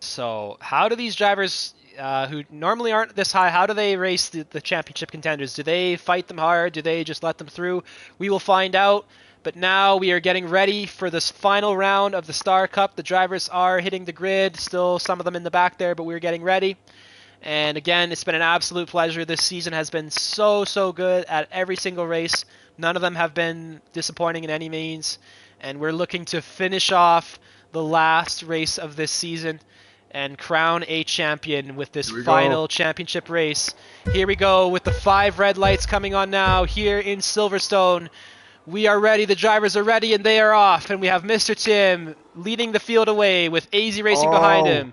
[SPEAKER 1] So how do these drivers who normally aren't this high, how do they race the championship contenders? Do they fight them hard? Do they just let them through? We will find out. But now we are getting ready for this final round of the Star Cup. The drivers are hitting the grid. Still some of them in the back there, but we're getting ready. And again, it's been an absolute pleasure. This season has been so good at every single race. None of them have been disappointing in any means. And we're looking to finish off the last race of this season and crown a champion with this final championship race. Here we go with the 5 red lights coming on now here in Silverstone. We are ready, the drivers are ready, and they are off. And we have Mr. Tim leading the field away with AZ Racing behind him.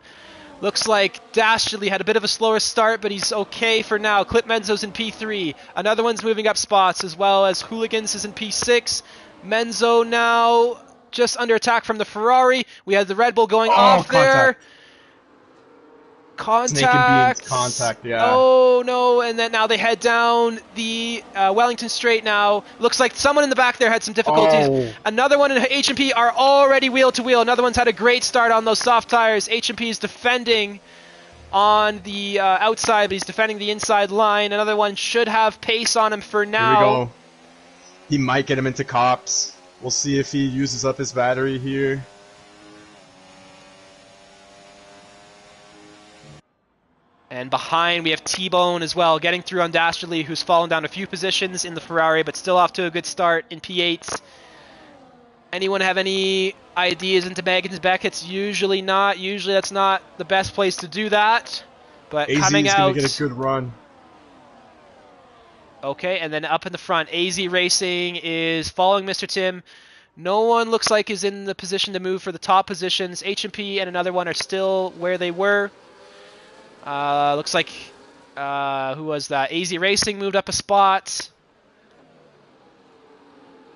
[SPEAKER 1] Looks like Dastardly had a bit of a slower start, but he's okay for now. Clip Menzo's in P3. Another one's moving up spots, as well as Hooligans is in P6. Menzo now just under attack from the Ferrari. We have the Red Bull going off there.
[SPEAKER 2] Snake and Beans contact, yeah.
[SPEAKER 1] Oh no, and then now they head down the Wellington Straight now. Looks like someone in the back there had some difficulties. Another one in H&P are already wheel to wheel. Another one's had a great start on those soft tires. H&P is defending on the outside, but he's defending the inside line. Another one should have pace on him for now.
[SPEAKER 2] Here we go. He might get him into cops. We'll see if he uses up his battery here.
[SPEAKER 1] And behind we have T-Bone as well, getting through on Dastardly, who's fallen down a few positions in the Ferrari, but still off to a good start in P8s. Anyone have any ideas into Megan's Beckett's? Usually not. Usually that's not the best place to do that. But
[SPEAKER 2] AZ
[SPEAKER 1] coming
[SPEAKER 2] is
[SPEAKER 1] out...
[SPEAKER 2] going to get a good run.
[SPEAKER 1] Okay, and then up in the front, AZ Racing is following Mr. Tim. No one looks like is in the position to move for the top positions. H&P and another one are still where they were. Looks like, who was that? AZ Racing moved up a spot.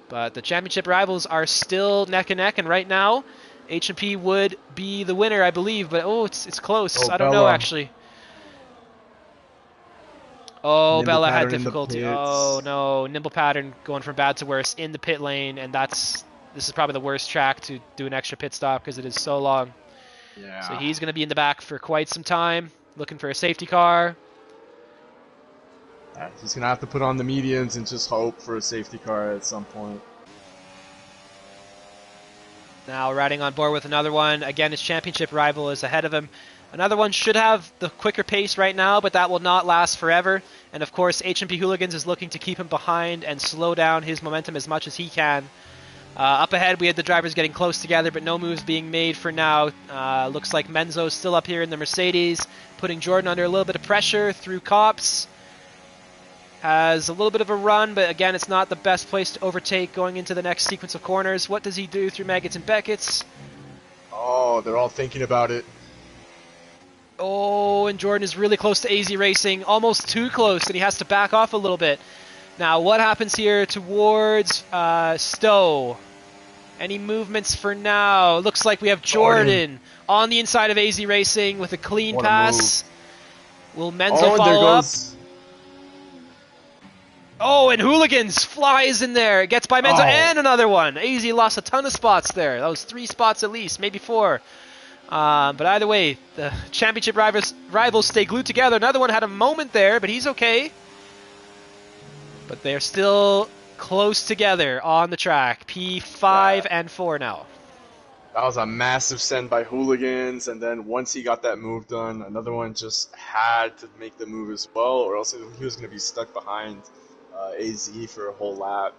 [SPEAKER 1] But the championship rivals are still neck and neck, and right now, H&P would be the winner, I believe. But, it's close. I don't know, actually. Oh,
[SPEAKER 2] Nimble
[SPEAKER 1] Bella had
[SPEAKER 2] pattern in the
[SPEAKER 1] difficulty. Oh
[SPEAKER 2] pits.
[SPEAKER 1] no, nimble pattern going from bad to worse in the pit lane, and this is probably the worst track to do an extra pit stop because it is so long. So
[SPEAKER 2] Yeah.
[SPEAKER 1] he's going to be in the back for quite some time, looking for a safety car.
[SPEAKER 2] He's gonna have to put on the mediums and just hope for a safety car at some point.
[SPEAKER 1] Now riding on board with another one. Again, his championship rival is ahead of him. Another one should have the quicker pace right now, but that will not last forever. And of course, HMP Hooligans is looking to keep him behind and slow down his momentum as much as he can. Up ahead, we had the drivers getting close together, but no moves being made for now. Looks like Menzo's still up here in the Mercedes, putting Jordan under a little bit of pressure through Cops. Has a little bit of a run, but again, it's not the best place to overtake going into the next sequence of corners. What does he do through Maggots and Beckett's?
[SPEAKER 2] Oh, they're all thinking about it.
[SPEAKER 1] Oh, and Jordan is really close to AZ Racing, almost too close, and he has to back off a little bit. Now, what happens here towards Stowe? Any movements for now? Looks like we have Jordan on the inside of AZ Racing with a clean
[SPEAKER 2] What a
[SPEAKER 1] pass. Will Menzo
[SPEAKER 2] Oh, and there
[SPEAKER 1] follow up?
[SPEAKER 2] goes.
[SPEAKER 1] Oh, and Hooligans flies in there. Gets by Menzo,
[SPEAKER 2] Oh.
[SPEAKER 1] and another one. AZ lost a ton of spots there. That was 3 spots at least, maybe 4. But either way, the championship rivals stay glued together. Another one had a moment there, but he's okay. But they're still close together on the track. P5 and 4 now.
[SPEAKER 2] That was a massive send by Hooligans, and then once he got that move done, another one just had to make the move as well, or else he was going to be stuck behind AZ for a whole lap.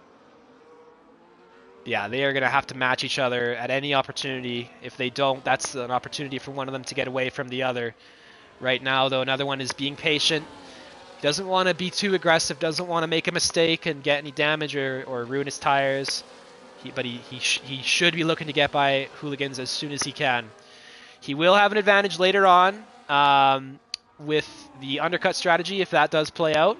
[SPEAKER 1] Yeah, they are going to have to match each other at any opportunity. If they don't, that's an opportunity for one of them to get away from the other. Right now, though, another one is being patient. Doesn't want to be too aggressive, doesn't want to make a mistake and get any damage or ruin his tires. But he should be looking to get by Hooligans as soon as he can. He will have an advantage later on with the undercut strategy if that does play out.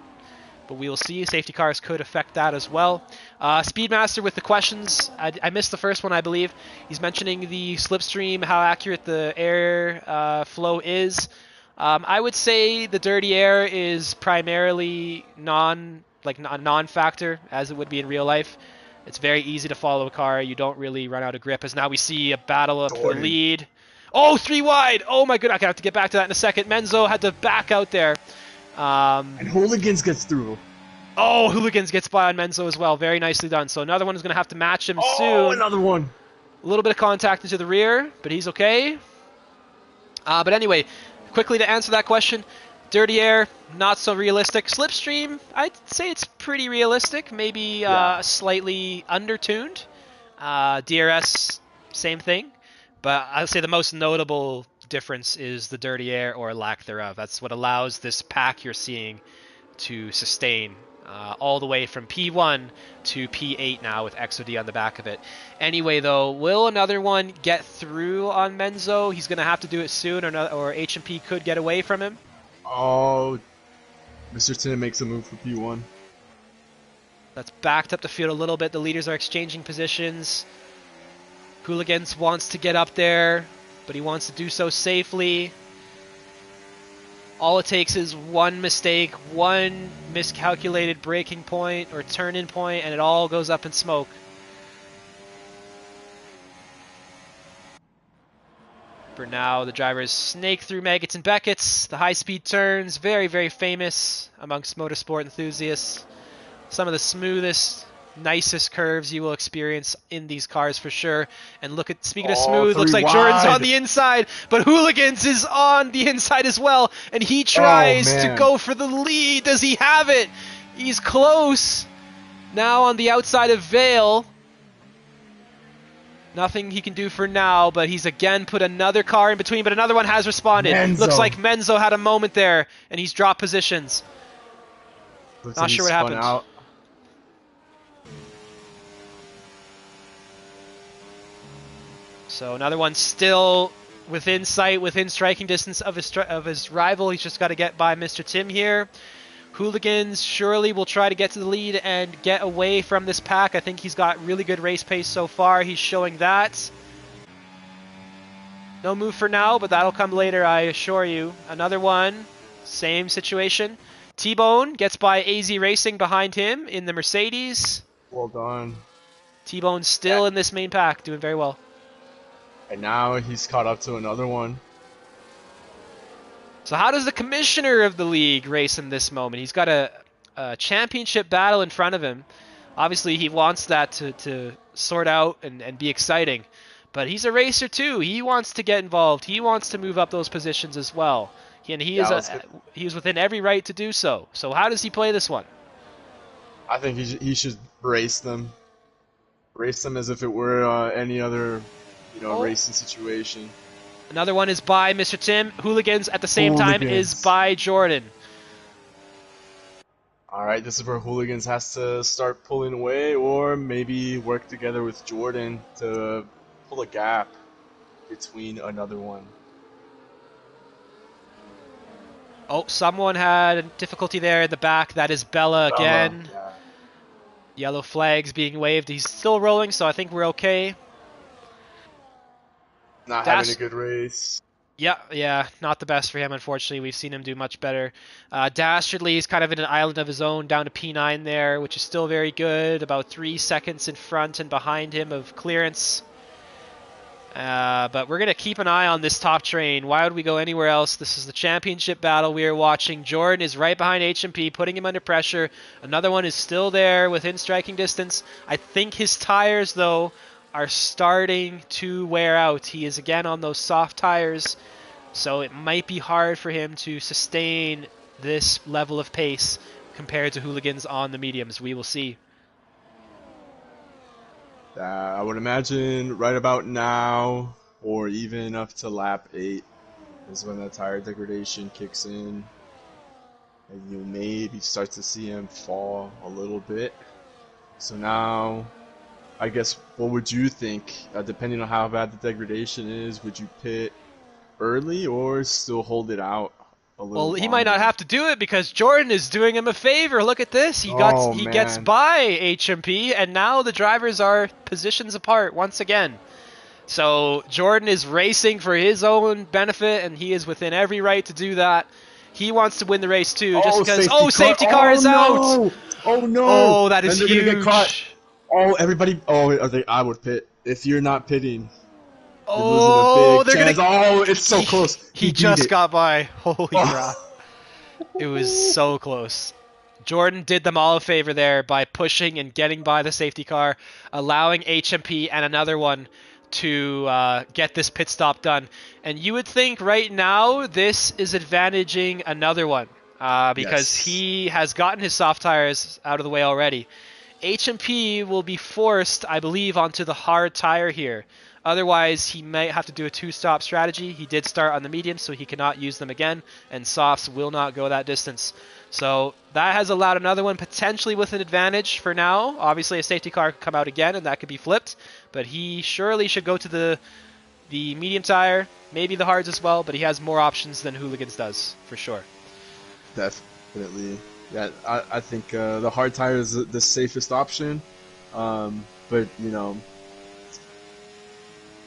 [SPEAKER 1] But we will see. Safety cars could affect that as well. Speedmaster with the questions. I missed the first one, I believe. He's mentioning the slipstream, how accurate the air flow is. I would say the dirty air is primarily a non-factor, as it would be in real life. It's very easy to follow a car. You don't really run out of grip. As now we see a battle up for the lead. Oh, 3 wide! Oh my goodness, I have to get back to that in a second. Menzo had to back out there.
[SPEAKER 2] And Hooligans gets through.
[SPEAKER 1] Oh, Hooligans gets by on Menzo as well. Very nicely done. So another one is going to have to match him soon.
[SPEAKER 2] Oh, another one.
[SPEAKER 1] A little bit of contact into the rear, but he's okay. But anyway, quickly to answer that question, dirty air, not so realistic. Slipstream, I'd say it's pretty realistic, maybe slightly undertuned. DRS, same thing. But I would say the most notable difference is the dirty air or lack thereof. That's what allows this pack you're seeing to sustain all the way from P1 to P8 now with XOD on the back of it. Anyway, though, will another one get through on Menzo? He's going to have to do it soon, or HMP could get away from him.
[SPEAKER 2] Oh, Mr. Tin makes a move for P1.
[SPEAKER 1] That's backed up the field a little bit. The leaders are exchanging positions. Hooligans wants to get up there, but he wants to do so safely. All it takes is one mistake, one miscalculated braking point or turn-in point, and it all goes up in smoke. For now, the drivers snake through Maggots and Beckett's. The high-speed turns, very, very famous amongst motorsport enthusiasts. Some of the smoothest, nicest curves you will experience in these cars for sure. And look at, speaking of smooth, looks like Jordan's on the inside, but Hooligans is on the inside as well, and he tries to go for the lead. Does he have it? He's close. Now on the outside of Vale. Nothing he can do for now, but he's again put another car in between, but another one has responded.
[SPEAKER 2] Menzo.
[SPEAKER 1] Looks like Menzo had a moment there, and he's dropped positions.
[SPEAKER 2] Looks
[SPEAKER 1] Not
[SPEAKER 2] like
[SPEAKER 1] sure what happened.
[SPEAKER 2] Out.
[SPEAKER 1] So another one still within sight, within striking distance of his rival. He's just got to get by Mr. Tim here. Hooligans surely will try to get to the lead and get away from this pack. I think he's got really good race pace so far. He's showing that. No move for now, but that'll come later, I assure you. Another one, same situation. T-Bone gets by AZ Racing behind him in the Mercedes.
[SPEAKER 2] Well done.
[SPEAKER 1] T-Bone's still in this main pack, doing very well.
[SPEAKER 2] And now he's caught up to another one.
[SPEAKER 1] So how does the commissioner of the league race in this moment? He's got a championship battle in front of him. Obviously, he wants that to sort out and be exciting. But he's a racer too. He wants to get involved. He wants to move up those positions as well. He is within every right to do so. So how does he play this one?
[SPEAKER 2] I think he should race them. Race them as if it were any other, racing situation.
[SPEAKER 1] Another one is by Mr. Tim. Hooligans at the same time is by Jordan.
[SPEAKER 2] All right, this is where Hooligans has to start pulling away, or maybe work together with Jordan to pull a gap between another one.
[SPEAKER 1] Oh, someone had difficulty there in the back. That is Bella again.
[SPEAKER 2] Yeah.
[SPEAKER 1] Yellow flags being waved. He's still rolling, so I think we're okay.
[SPEAKER 2] Not having a good race.
[SPEAKER 1] Yeah, not the best for him, unfortunately. We've seen him do much better. Dastardly is kind of in an island of his own, down to P9 there, which is still very good. About 3 seconds in front and behind him of clearance. But we're going to keep an eye on this top train. Why would we go anywhere else? This is the championship battle we are watching. Jordan is right behind HMP, putting him under pressure. Another one is still there within striking distance. I think his tires, though, are starting to wear out. He is again on those soft tires, so it might be hard for him to sustain this level of pace compared to Hooligans on the mediums. We will see.
[SPEAKER 2] I would imagine right about now, or even up to lap 8, is when the tire degradation kicks in. And you maybe start to see him fall a little bit. So now, I guess, what would you think, depending on how bad the degradation is? Would you pit early or still hold it out a little
[SPEAKER 1] Well, he
[SPEAKER 2] longer?
[SPEAKER 1] might not have to do it because Jordan is doing him a favor. Look at this. He gets by HMP, and now the drivers are positions apart once again. So Jordan is racing for his own benefit, and he is within every right to do that. He wants to win the race too, just because. Safety car is out.
[SPEAKER 2] Oh no!
[SPEAKER 1] Oh, that is huge.
[SPEAKER 2] Gonna get caught. Oh, everybody! Oh, I would pit if you're not pitting.
[SPEAKER 1] Oh,
[SPEAKER 2] they're gonna. Oh, it's so close.
[SPEAKER 1] He just got by. Holy crap! It was so close. Jordan did them all a favor there by pushing and getting by the safety car, allowing HMP and another one to get this pit stop done. And you would think right now this is advantaging another one because he has gotten his soft tires out of the way already. HMP will be forced, I believe, onto the hard tire here. Otherwise, he might have to do a two-stop strategy. He did start on the medium, so he cannot use them again, and softs will not go that distance. So that has allowed another one potentially with an advantage for now. Obviously, a safety car could come out again, and that could be flipped, but he surely should go to the medium tire, maybe the hards as well, but he has more options than Hooligans does, for sure.
[SPEAKER 2] Definitely. Yeah, I think the hard tire is the safest option, but,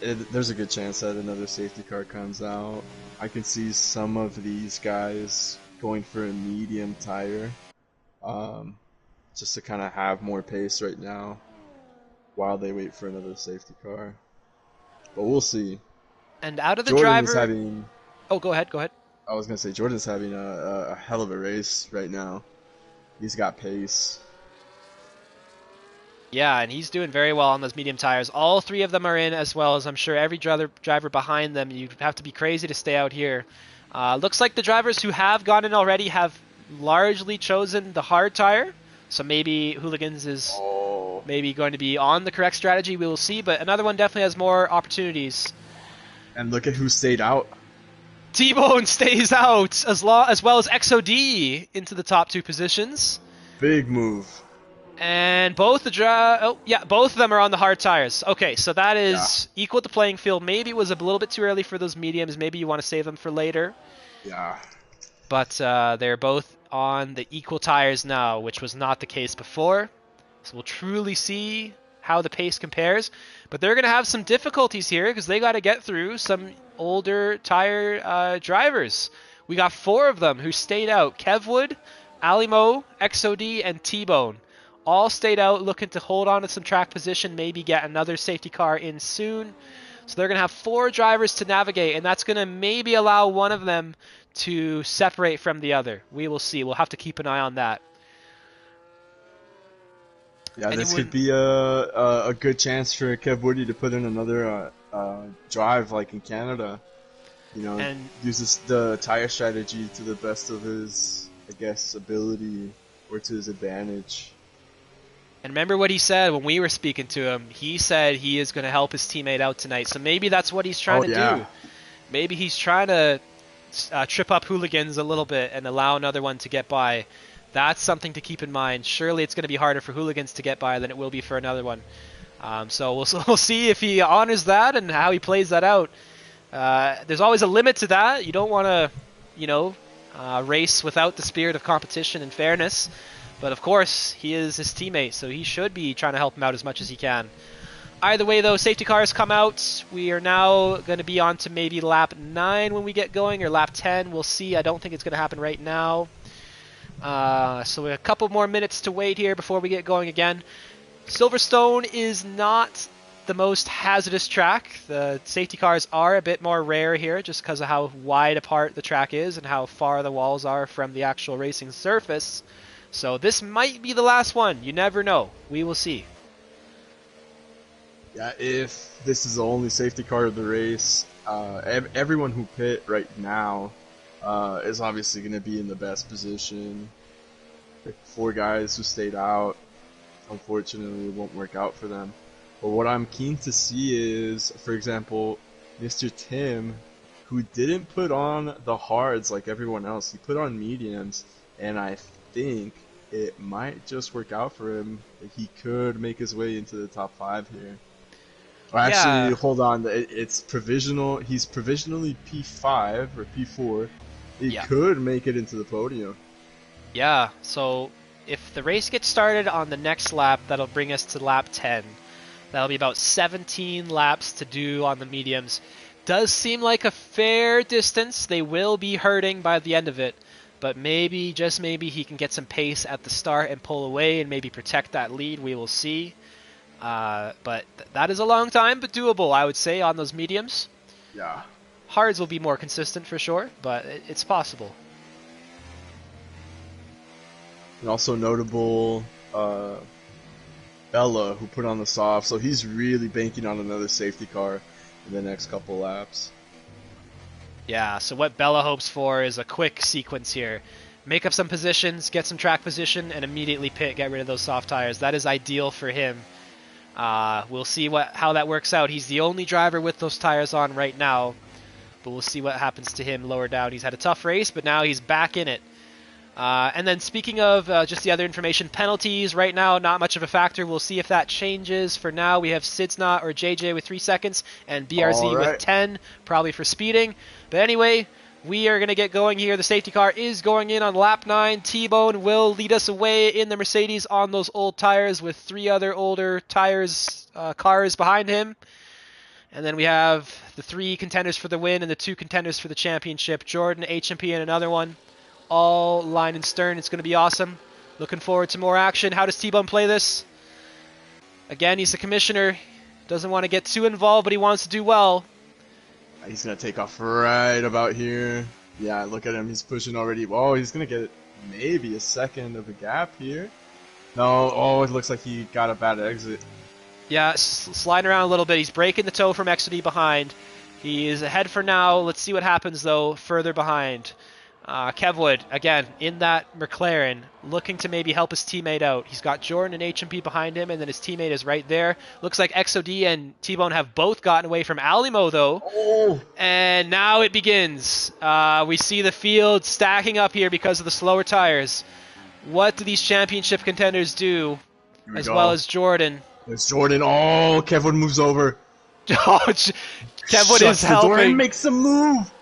[SPEAKER 2] there's a good chance that another safety car comes out. I can see some of these guys going for a medium tire, just to kind of have more pace right now while they wait for another safety car. But we'll see.
[SPEAKER 1] And out of the
[SPEAKER 2] Jordan's
[SPEAKER 1] driver...
[SPEAKER 2] having...
[SPEAKER 1] Oh, go ahead.
[SPEAKER 2] I was going to say, Jordan's having a hell of a race right now. He's got pace.
[SPEAKER 1] Yeah, and he's doing very well on those medium tires. All three of them are in, as well as I'm sure every driver behind them. You'd have to be crazy to stay out here. Looks like the drivers who have gone in already have largely chosen the hard tire. So maybe Hooligans is maybe going to be on the correct strategy. We will see, but another one definitely has more opportunities.
[SPEAKER 2] And look at who stayed out.
[SPEAKER 1] T-Bone stays out, as well as XOD into the top two positions.
[SPEAKER 2] Big move.
[SPEAKER 1] And both both of them are on the hard tires. Okay, so that is equal to playing field. Maybe it was a little bit too early for those mediums. Maybe you want to save them for later.
[SPEAKER 2] Yeah.
[SPEAKER 1] But they're both on the equal tires now, which was not the case before. So we'll truly see how the pace compares. But they're going to have some difficulties here because they got to get through some older tire drivers. We got 4 of them who stayed out. Kevwood, Alimo, XOD, and T-Bone all stayed out looking to hold on to some track position, maybe get another safety car in soon. So they're going to have 4 drivers to navigate, and that's going to maybe allow one of them to separate from the other. We will see. We'll have to keep an eye on that.
[SPEAKER 2] Yeah, this
[SPEAKER 1] Anyone-
[SPEAKER 2] could be a good chance for Kev Woody to put in another drive like in Canada. You know,
[SPEAKER 1] And-
[SPEAKER 2] uses the tire strategy to the best of his, I guess, ability or to his advantage.
[SPEAKER 1] And remember what he said when we were speaking to him. He said he is going to help his teammate out tonight. So maybe that's what he's trying to do. Maybe he's trying to trip up hooligans a little bit and allow another one to get by. That's something to keep in mind. Surely it's going to be harder for hooligans to get by than it will be for another one. So we'll see if he honors that and how he plays that out. There's always a limit to that. You don't want to, race without the spirit of competition and fairness. But of course, he is his teammate, so he should be trying to help him out as much as he can. Either way, though, safety cars come out. We are now going to be on to maybe lap 9 when we get going, or lap 10. We'll see. I don't think it's going to happen right now. So we have a couple more minutes to wait here before we get going again. Silverstone is not the most hazardous track. The safety cars are a bit more rare here just because of how wide apart the track is and how far the walls are from the actual racing surface. So this might be the last one. You never know. We will see.
[SPEAKER 2] Yeah, if this is the only safety car of the race, everyone who pit right now is obviously going to be in the best position. The 4 guys who stayed out, unfortunately, it won't work out for them. But what I'm keen to see is, for example, Mr. Tim, who didn't put on the hards like everyone else. He put on mediums, and I think it might just work out for him. He could make his way into the top 5 here. Or actually, hold on. It's provisional. He's provisionally P5 or P4. He could make it into the podium.
[SPEAKER 1] Yeah, so if the race gets started on the next lap, that'll bring us to lap 10. That'll be about 17 laps to do on the mediums. Does seem like a fair distance. They will be hurting by the end of it. But maybe, just maybe, he can get some pace at the start and pull away and maybe protect that lead. We will see. But that is a long time, but doable, I would say, on those mediums.
[SPEAKER 2] Yeah.
[SPEAKER 1] Hards will be more consistent for sure, but it's possible.
[SPEAKER 2] And also notable, Bella, who put on the soft, so he's really banking on another safety car in the next couple laps.
[SPEAKER 1] Yeah, so what Bella hopes for is a quick sequence here. Make up some positions, get some track position, and immediately pit, get rid of those soft tires. That is ideal for him. We'll see how that works out. He's the only driver with those tires on right now, but we'll see what happens to him lower down. He's had a tough race, but now he's back in it. And then speaking of just the other information, penalties right now, not much of a factor. We'll see if that changes. For now, we have Sidsnot or JJ with 3 seconds and BRZ with 10, probably for speeding. But anyway, we are going to get going here. The safety car is going in on lap 9. T-Bone will lead us away in the Mercedes on those old tires with 3 other older cars behind him. And then we have the 3 contenders for the win and the 2 contenders for the championship. Jordan, HMP, and another one. All line and stern. It's going to be awesome. Looking forward to more action. How does T-Bone play this? Again, he's the commissioner. Doesn't want to get too involved, but he wants to do well.
[SPEAKER 2] He's going to take off right about here. Yeah, look at him. He's pushing already. Oh, he's going to get maybe a second of a gap here. No, oh, it looks like he got a bad exit.
[SPEAKER 1] Yeah, sliding around a little bit. He's breaking the toe from XD behind. He is ahead for now. Let's see what happens, though, further behind. Kevwood, again, in that McLaren, looking to maybe help his teammate out. He's got Jordan and HMP behind him, and then his teammate is right there. Looks like XOD and T-Bone have both gotten away from Alimo, though.
[SPEAKER 2] Oh.
[SPEAKER 1] And now it begins. We see the field stacking up here because of the slower tires. What do these championship contenders do, as well as Jordan?
[SPEAKER 2] There's Jordan. Oh, Kevwood moves over.
[SPEAKER 1] Kevwood is helping.
[SPEAKER 2] Door and makes a move.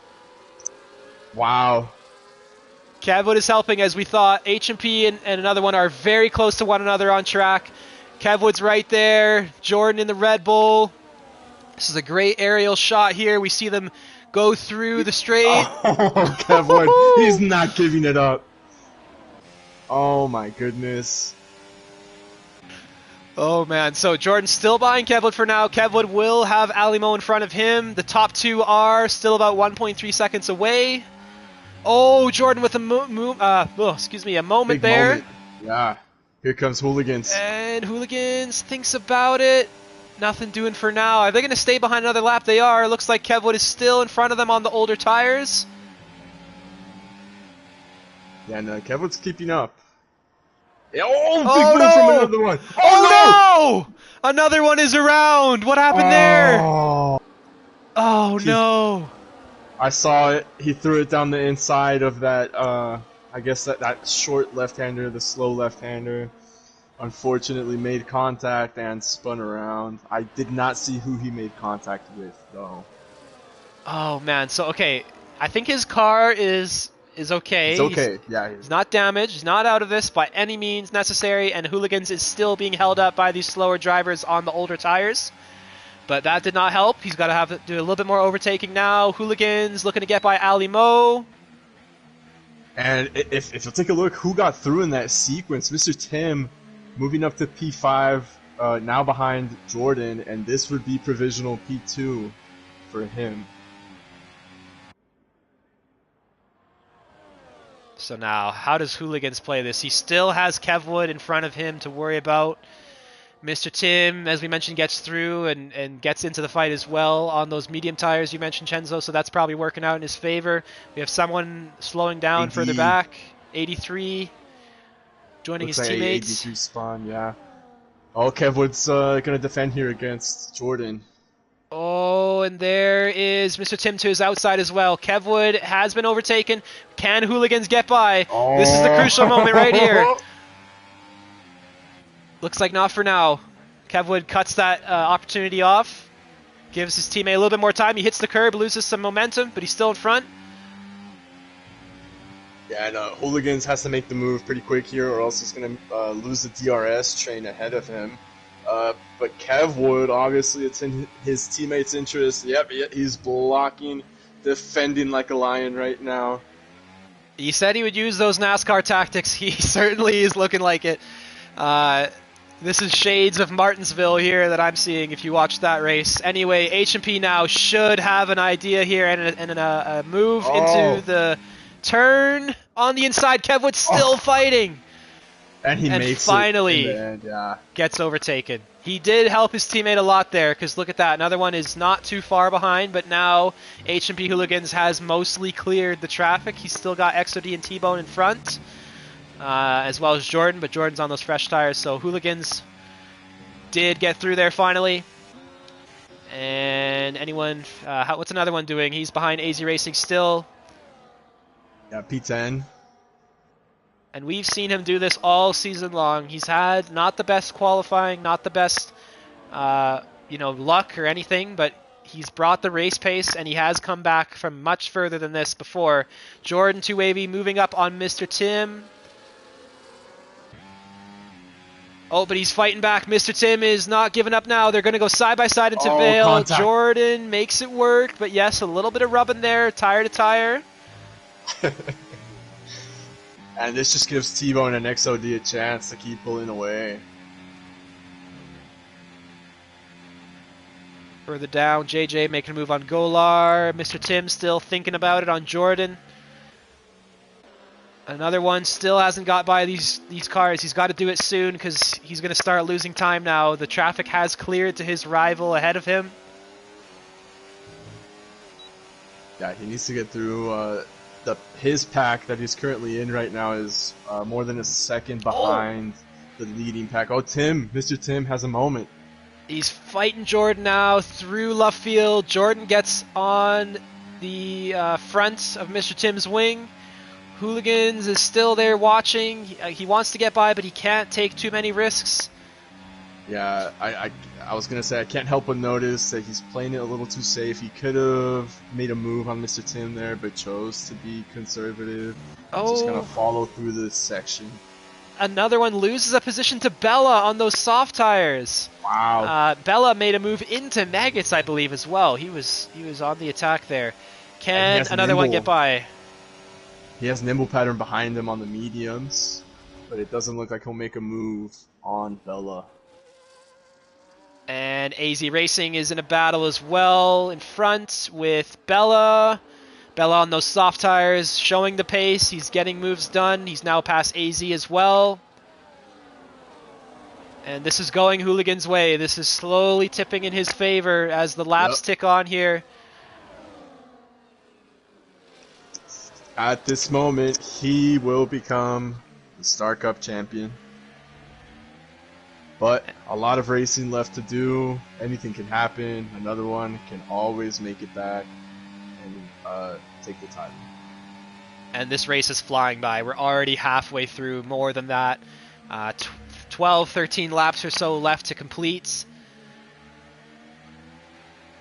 [SPEAKER 2] Wow.
[SPEAKER 1] Kevwood is helping, as we thought. HMP and another one are very close to one another on track. Kevwood's right there. Jordan in the Red Bull. This is a great aerial shot here. We see them go through the straight.
[SPEAKER 2] Oh, Kevwood. He's not giving it up. Oh my goodness.
[SPEAKER 1] Oh man, so Jordan's still behind Kevwood for now. Kevwood will have Alimo in front of him. The top two are still about 1.3 seconds away. Oh, Jordan with a a moment
[SPEAKER 2] Big
[SPEAKER 1] there.
[SPEAKER 2] moment. Yeah. Here comes Hooligans.
[SPEAKER 1] And Hooligans thinks about it. Nothing doing for now. Are they going to stay behind another lap? They are. Looks like Kevwood is still in front of them on the older tires.
[SPEAKER 2] Yeah, and Kevin's keeping up. Yeah, oh, big
[SPEAKER 1] Oh
[SPEAKER 2] move
[SPEAKER 1] no!
[SPEAKER 2] from another one.
[SPEAKER 1] Oh no! Another one is around. What happened there?
[SPEAKER 2] Oh,
[SPEAKER 1] Oh no!
[SPEAKER 2] I saw it. He threw it down the inside of that, I guess that short left-hander, the slow left-hander. Unfortunately made contact and spun around. I did not see who he made contact with, though.
[SPEAKER 1] Oh man. So okay, I think his car is okay.
[SPEAKER 2] It's okay.
[SPEAKER 1] He's not damaged. He's not out of this by any means necessary. And Hooligans is still being held up by these slower drivers on the older tires. But that did not help. He's got to have to do a little bit more overtaking now. Hooligans looking to get by Alimo.
[SPEAKER 2] And if you'll take a look, who got through in that sequence? Mr. Tim moving up to P5, now behind Jordan, and this would be provisional P2 for him.
[SPEAKER 1] So now, how does Hooligans play this? He still has Kevwood in front of him to worry about. Mr. Tim, as we mentioned, gets through and gets into the fight as well on those medium tires you mentioned, Chenzo, so that's probably working out in his favor. We have someone slowing down further back, 83, joining
[SPEAKER 2] Looks
[SPEAKER 1] his
[SPEAKER 2] like
[SPEAKER 1] teammates.
[SPEAKER 2] 83 spawn, yeah. Oh, Kevwood's gonna defend here against Jordan.
[SPEAKER 1] Oh, and there is Mr. Tim to his outside as well. Kevwood has been overtaken. Can Hooligans get by?
[SPEAKER 2] Oh.
[SPEAKER 1] This is the crucial moment right here. Looks like not for now. Kevwood cuts that opportunity off. Gives his teammate a little bit more time. He hits the curb, loses some momentum, but he's still in front.
[SPEAKER 2] Yeah, and Hooligans has to make the move pretty quick here, or else he's going to lose the DRS train ahead of him. But Kevwood, obviously, it's in his teammates' interest. Yep, he's blocking, defending like a lion right now.
[SPEAKER 1] He said he would use those NASCAR tactics. He certainly is looking like it. This is shades of Martinsville here that I'm seeing if you watch that race. Anyway, H&P now should have an idea here and a move into the turn on the inside. Kevwood's still fighting.
[SPEAKER 2] And he makes
[SPEAKER 1] finally
[SPEAKER 2] it in the end, yeah.
[SPEAKER 1] Gets overtaken. He did help his teammate a lot there, because look at that. Another one is not too far behind, but now H&P Hooligans has mostly cleared the traffic. He's still got XOD and T-Bone in front, as well as Jordan, but Jordan's on those fresh tires, so Hooligans did get through there finally. And anyone, what's another one doing? He's behind AZ Racing still.
[SPEAKER 2] Yeah, P10.
[SPEAKER 1] And we've seen him do this all season long. He's had not the best qualifying, not the best, luck or anything, but he's brought the race pace, and he has come back from much further than this before. Jordan 2AV moving up on Mr. Tim. Oh, but he's fighting back. Mr. Tim is not giving up now. They're going to go side by side into Vale.
[SPEAKER 2] Contact.
[SPEAKER 1] Jordan makes it work, but yes, a little bit of rubbing there, tire to tire.
[SPEAKER 2] And this just gives T-Bone and XOD a chance to keep pulling away.
[SPEAKER 1] Further down, JJ making a move on Golar. Mr. Tim still thinking about it on Jordan. Another one still hasn't got by these cars. He's got to do it soon because he's going to start losing time now. The traffic has cleared to his rival ahead of him.
[SPEAKER 2] Yeah, he needs to get through. His pack that he's currently in right now is more than a second behind the leading pack. Oh, Mr. Tim has a moment.
[SPEAKER 1] He's fighting Jordan now through left field. Jordan gets on the front of Mr. Tim's wing. Hooligans is still there watching. He wants to get by, but he can't take too many risks.
[SPEAKER 2] Yeah, I was going to say, I can't help but notice that he's playing it a little too safe. He could have made a move on Mr. Tim there, but chose to be conservative. Just kind of follow through this section.
[SPEAKER 1] Another one loses a position to Bella on those soft tires.
[SPEAKER 2] Wow.
[SPEAKER 1] Bella made a move into Maggots, I believe, as well. He was on the attack there. Can another one get by?
[SPEAKER 2] He has nimble pattern behind him on the mediums. but it doesn't look like he'll make a move on Bella.
[SPEAKER 1] And AZ Racing is in a battle as well in front with Bella. Bella on those soft tires, showing the pace. He's getting moves done. He's now past AZ as well. And this is going Hooligan's way. This is slowly tipping in his favor as the laps tick on here.
[SPEAKER 2] At this moment, he will become the Star Cup champion. But a lot of racing left to do. Anything can happen. Another one can always make it back and take the title.
[SPEAKER 1] And this race is flying by. We're already halfway through, more than that. 12, 13 laps or so left to complete.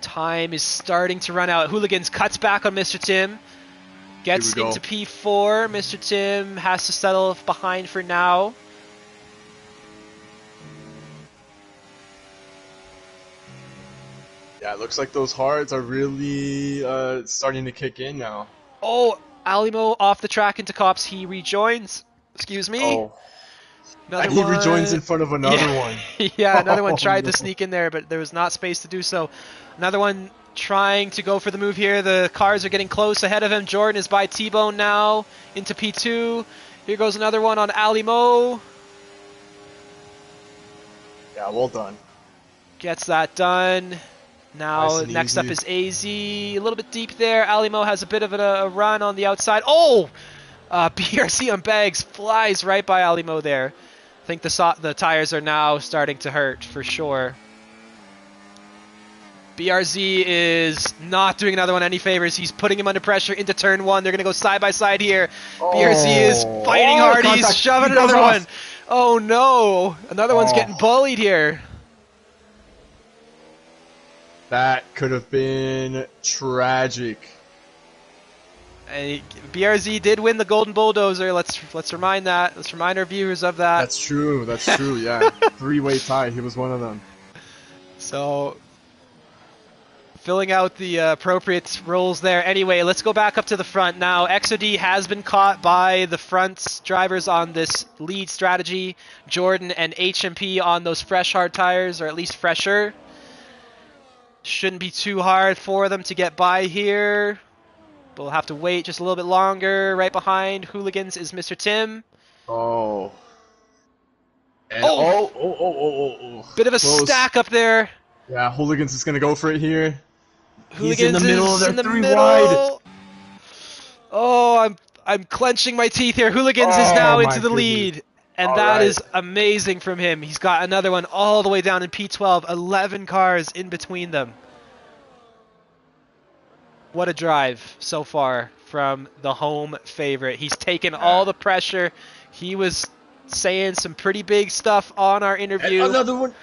[SPEAKER 1] Time is starting to run out. Hooligans cuts back on Mr. Tim. Gets into P4. Mr. Tim has to settle behind for now.
[SPEAKER 2] Yeah, it looks like those hards are really starting to kick in now.
[SPEAKER 1] Oh, Alimo off the track into Cops. He rejoins. Excuse me.
[SPEAKER 2] Oh. And he rejoins in front of another one.
[SPEAKER 1] Yeah, another one tried to sneak in there, but there was not space to do so. Another one trying to go for the move here. The cars are getting close ahead of him. Jordan is by T-Bone now into P2. Here goes another one on Alimo.
[SPEAKER 2] Yeah, well done.
[SPEAKER 1] Gets that done. Now,
[SPEAKER 2] Nice
[SPEAKER 1] next up
[SPEAKER 2] easy.
[SPEAKER 1] is AZ. A little bit deep there. Alimo has a bit of a run on the outside. Oh! BRC on Bags flies right by Alimo there. I think the tires are now starting to hurt for sure. BRZ is not doing another one any favors. He's putting him under pressure into turn one. They're going to go side by side here. BRZ is fighting hard. He's
[SPEAKER 2] Contact.
[SPEAKER 1] shoving
[SPEAKER 2] He goes
[SPEAKER 1] another
[SPEAKER 2] off.
[SPEAKER 1] one. Oh no. Another one's getting bullied here.
[SPEAKER 2] That could have been tragic.
[SPEAKER 1] And BRZ did win the Golden Bulldozer. Let's remind that. Let's remind our viewers of that.
[SPEAKER 2] That's true. That's true. Yeah, three-way tie. He was one of them.
[SPEAKER 1] So, filling out the appropriate roles there. Anyway, let's go back up to the front now. XOD has been caught by the front drivers on this lead strategy. Jordan and HMP on those fresh hard tires, or at least fresher. Shouldn't be too hard for them to get by here. We'll have to wait just a little bit longer. Right behind Hooligans is Mr. Tim.
[SPEAKER 2] Oh. And
[SPEAKER 1] Oh! Bit of a
[SPEAKER 2] Close.
[SPEAKER 1] stack up there.
[SPEAKER 2] Yeah, Hooligans is gonna go for it here.
[SPEAKER 1] Hooligans
[SPEAKER 2] He's in the middle
[SPEAKER 1] is
[SPEAKER 2] of their
[SPEAKER 1] in the
[SPEAKER 2] three
[SPEAKER 1] middle.
[SPEAKER 2] wide.
[SPEAKER 1] Oh, I'm clenching my teeth here. Hooligans is
[SPEAKER 2] Oh,
[SPEAKER 1] now
[SPEAKER 2] my
[SPEAKER 1] into the
[SPEAKER 2] goodness.
[SPEAKER 1] lead. And
[SPEAKER 2] All
[SPEAKER 1] that
[SPEAKER 2] right.
[SPEAKER 1] is amazing from him. He's got another one all the way down in P12. 11 cars in between them. What a drive so far from the home favorite. He's taken all the pressure. He was saying some pretty big stuff on our interview.
[SPEAKER 2] And another one.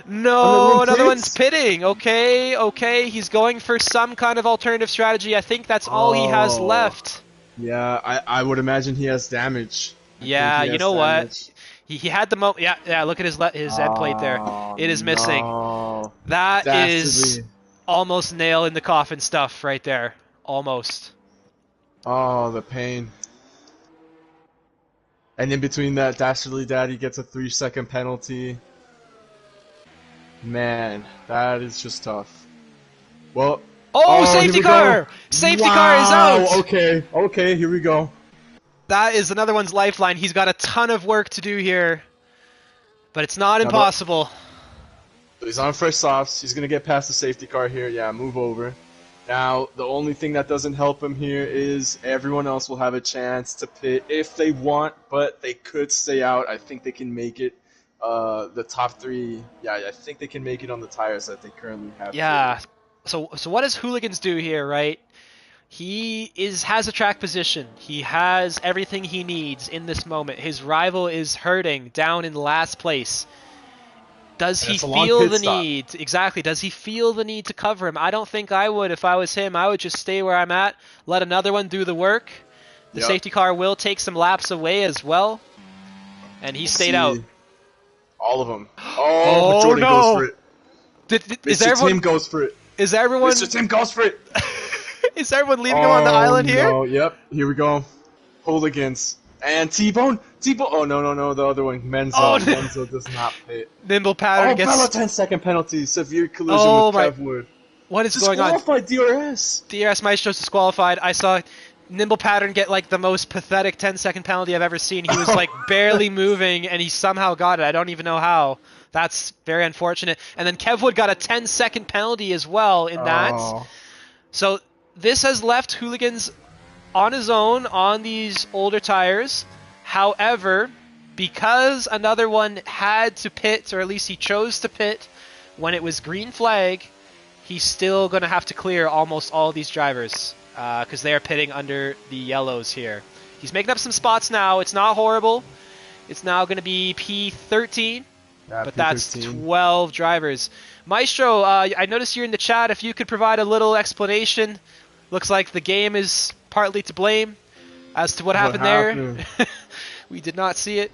[SPEAKER 1] No,
[SPEAKER 2] Another
[SPEAKER 1] another
[SPEAKER 2] one
[SPEAKER 1] one's
[SPEAKER 2] pits?
[SPEAKER 1] pitting. Okay. He's going for some kind of alternative strategy. I think that's all he has
[SPEAKER 2] Oh.
[SPEAKER 1] left.
[SPEAKER 2] Yeah, I would imagine he has damage. I
[SPEAKER 1] Yeah,
[SPEAKER 2] think he
[SPEAKER 1] you
[SPEAKER 2] has
[SPEAKER 1] know what?
[SPEAKER 2] damage.
[SPEAKER 1] He had the yeah. Look at his end plate there.
[SPEAKER 2] Oh,
[SPEAKER 1] It is missing.
[SPEAKER 2] no.
[SPEAKER 1] That is
[SPEAKER 2] Dastardly.
[SPEAKER 1] almost nail in the coffin stuff right there. Almost.
[SPEAKER 2] Oh, the pain. And in between that, Dastardly Daddy gets a 3-second penalty. Man, that is just tough. Well.
[SPEAKER 1] Oh,
[SPEAKER 2] here
[SPEAKER 1] safety
[SPEAKER 2] we
[SPEAKER 1] car!
[SPEAKER 2] go.
[SPEAKER 1] Safety car is out!
[SPEAKER 2] Okay, here we go.
[SPEAKER 1] That is another one's lifeline. He's got a ton of work to do here. But it's not
[SPEAKER 2] Yeah, but-
[SPEAKER 1] impossible.
[SPEAKER 2] He's on fresh softs. He's gonna get past the safety car here. Yeah, move over. Now, the only thing that doesn't help him here is everyone else will have a chance to pit if they want, but they could stay out. I think they can make it. The top three, yeah, I think they can make it on the tires that they currently have.
[SPEAKER 1] Yeah. So what does Hooligans do here, right? He has a track position. He has everything he needs in this moment. His rival is hurting down in last place. Does he
[SPEAKER 2] It's a long
[SPEAKER 1] feel
[SPEAKER 2] pit
[SPEAKER 1] the
[SPEAKER 2] stop.
[SPEAKER 1] need? Exactly. Does he feel the need to cover him? I don't think I would if I was him. I would just stay where I'm at, let another one do the work. The
[SPEAKER 2] Yep.
[SPEAKER 1] safety car will take some laps away as well. And he stayed out.
[SPEAKER 2] All of them.
[SPEAKER 1] Oh,
[SPEAKER 2] Oh, but Jordan
[SPEAKER 1] no.
[SPEAKER 2] goes for it.
[SPEAKER 1] Is
[SPEAKER 2] Mr.
[SPEAKER 1] everyone
[SPEAKER 2] Tim goes for it.
[SPEAKER 1] is everyone
[SPEAKER 2] Mr. Tim goes for it.
[SPEAKER 1] is everyone leaving him on the island here?
[SPEAKER 2] No. Yep, here we go. Hooligans. And T-Bone. T-Bone. Oh, no, the other one. Menzo.
[SPEAKER 1] Oh, no.
[SPEAKER 2] Menzo does not pit.
[SPEAKER 1] Nimble Pattern
[SPEAKER 2] Oh,
[SPEAKER 1] gets...
[SPEAKER 2] Bella 10-second penalty. Severe collision
[SPEAKER 1] Oh
[SPEAKER 2] with
[SPEAKER 1] my...
[SPEAKER 2] Kev Wood.
[SPEAKER 1] What is going on?
[SPEAKER 2] Disqualified DRS.
[SPEAKER 1] DRS Maestro's disqualified. I saw Nimble Pattern get like the most pathetic 10-second penalty I've ever seen. He was like barely moving and he somehow got it. I don't even know how. That's very unfortunate. And then Kev Wood got a 10-second penalty as well in that.
[SPEAKER 2] Oh.
[SPEAKER 1] So this has left Hooligans on his own on these older tires. However, because another one had to pit, or at least he chose to pit when it was green flag, he's still going to have to clear almost all these drivers because they are pitting under the yellows here. He's making up some spots now. It's not horrible. It's now going to be P13,
[SPEAKER 2] Yeah,
[SPEAKER 1] but that's
[SPEAKER 2] P13.
[SPEAKER 1] 12 drivers. Maestro, I noticed you're in the chat. If you could provide a little explanation. Looks like the game is partly to blame as to what happened there. We did not see it.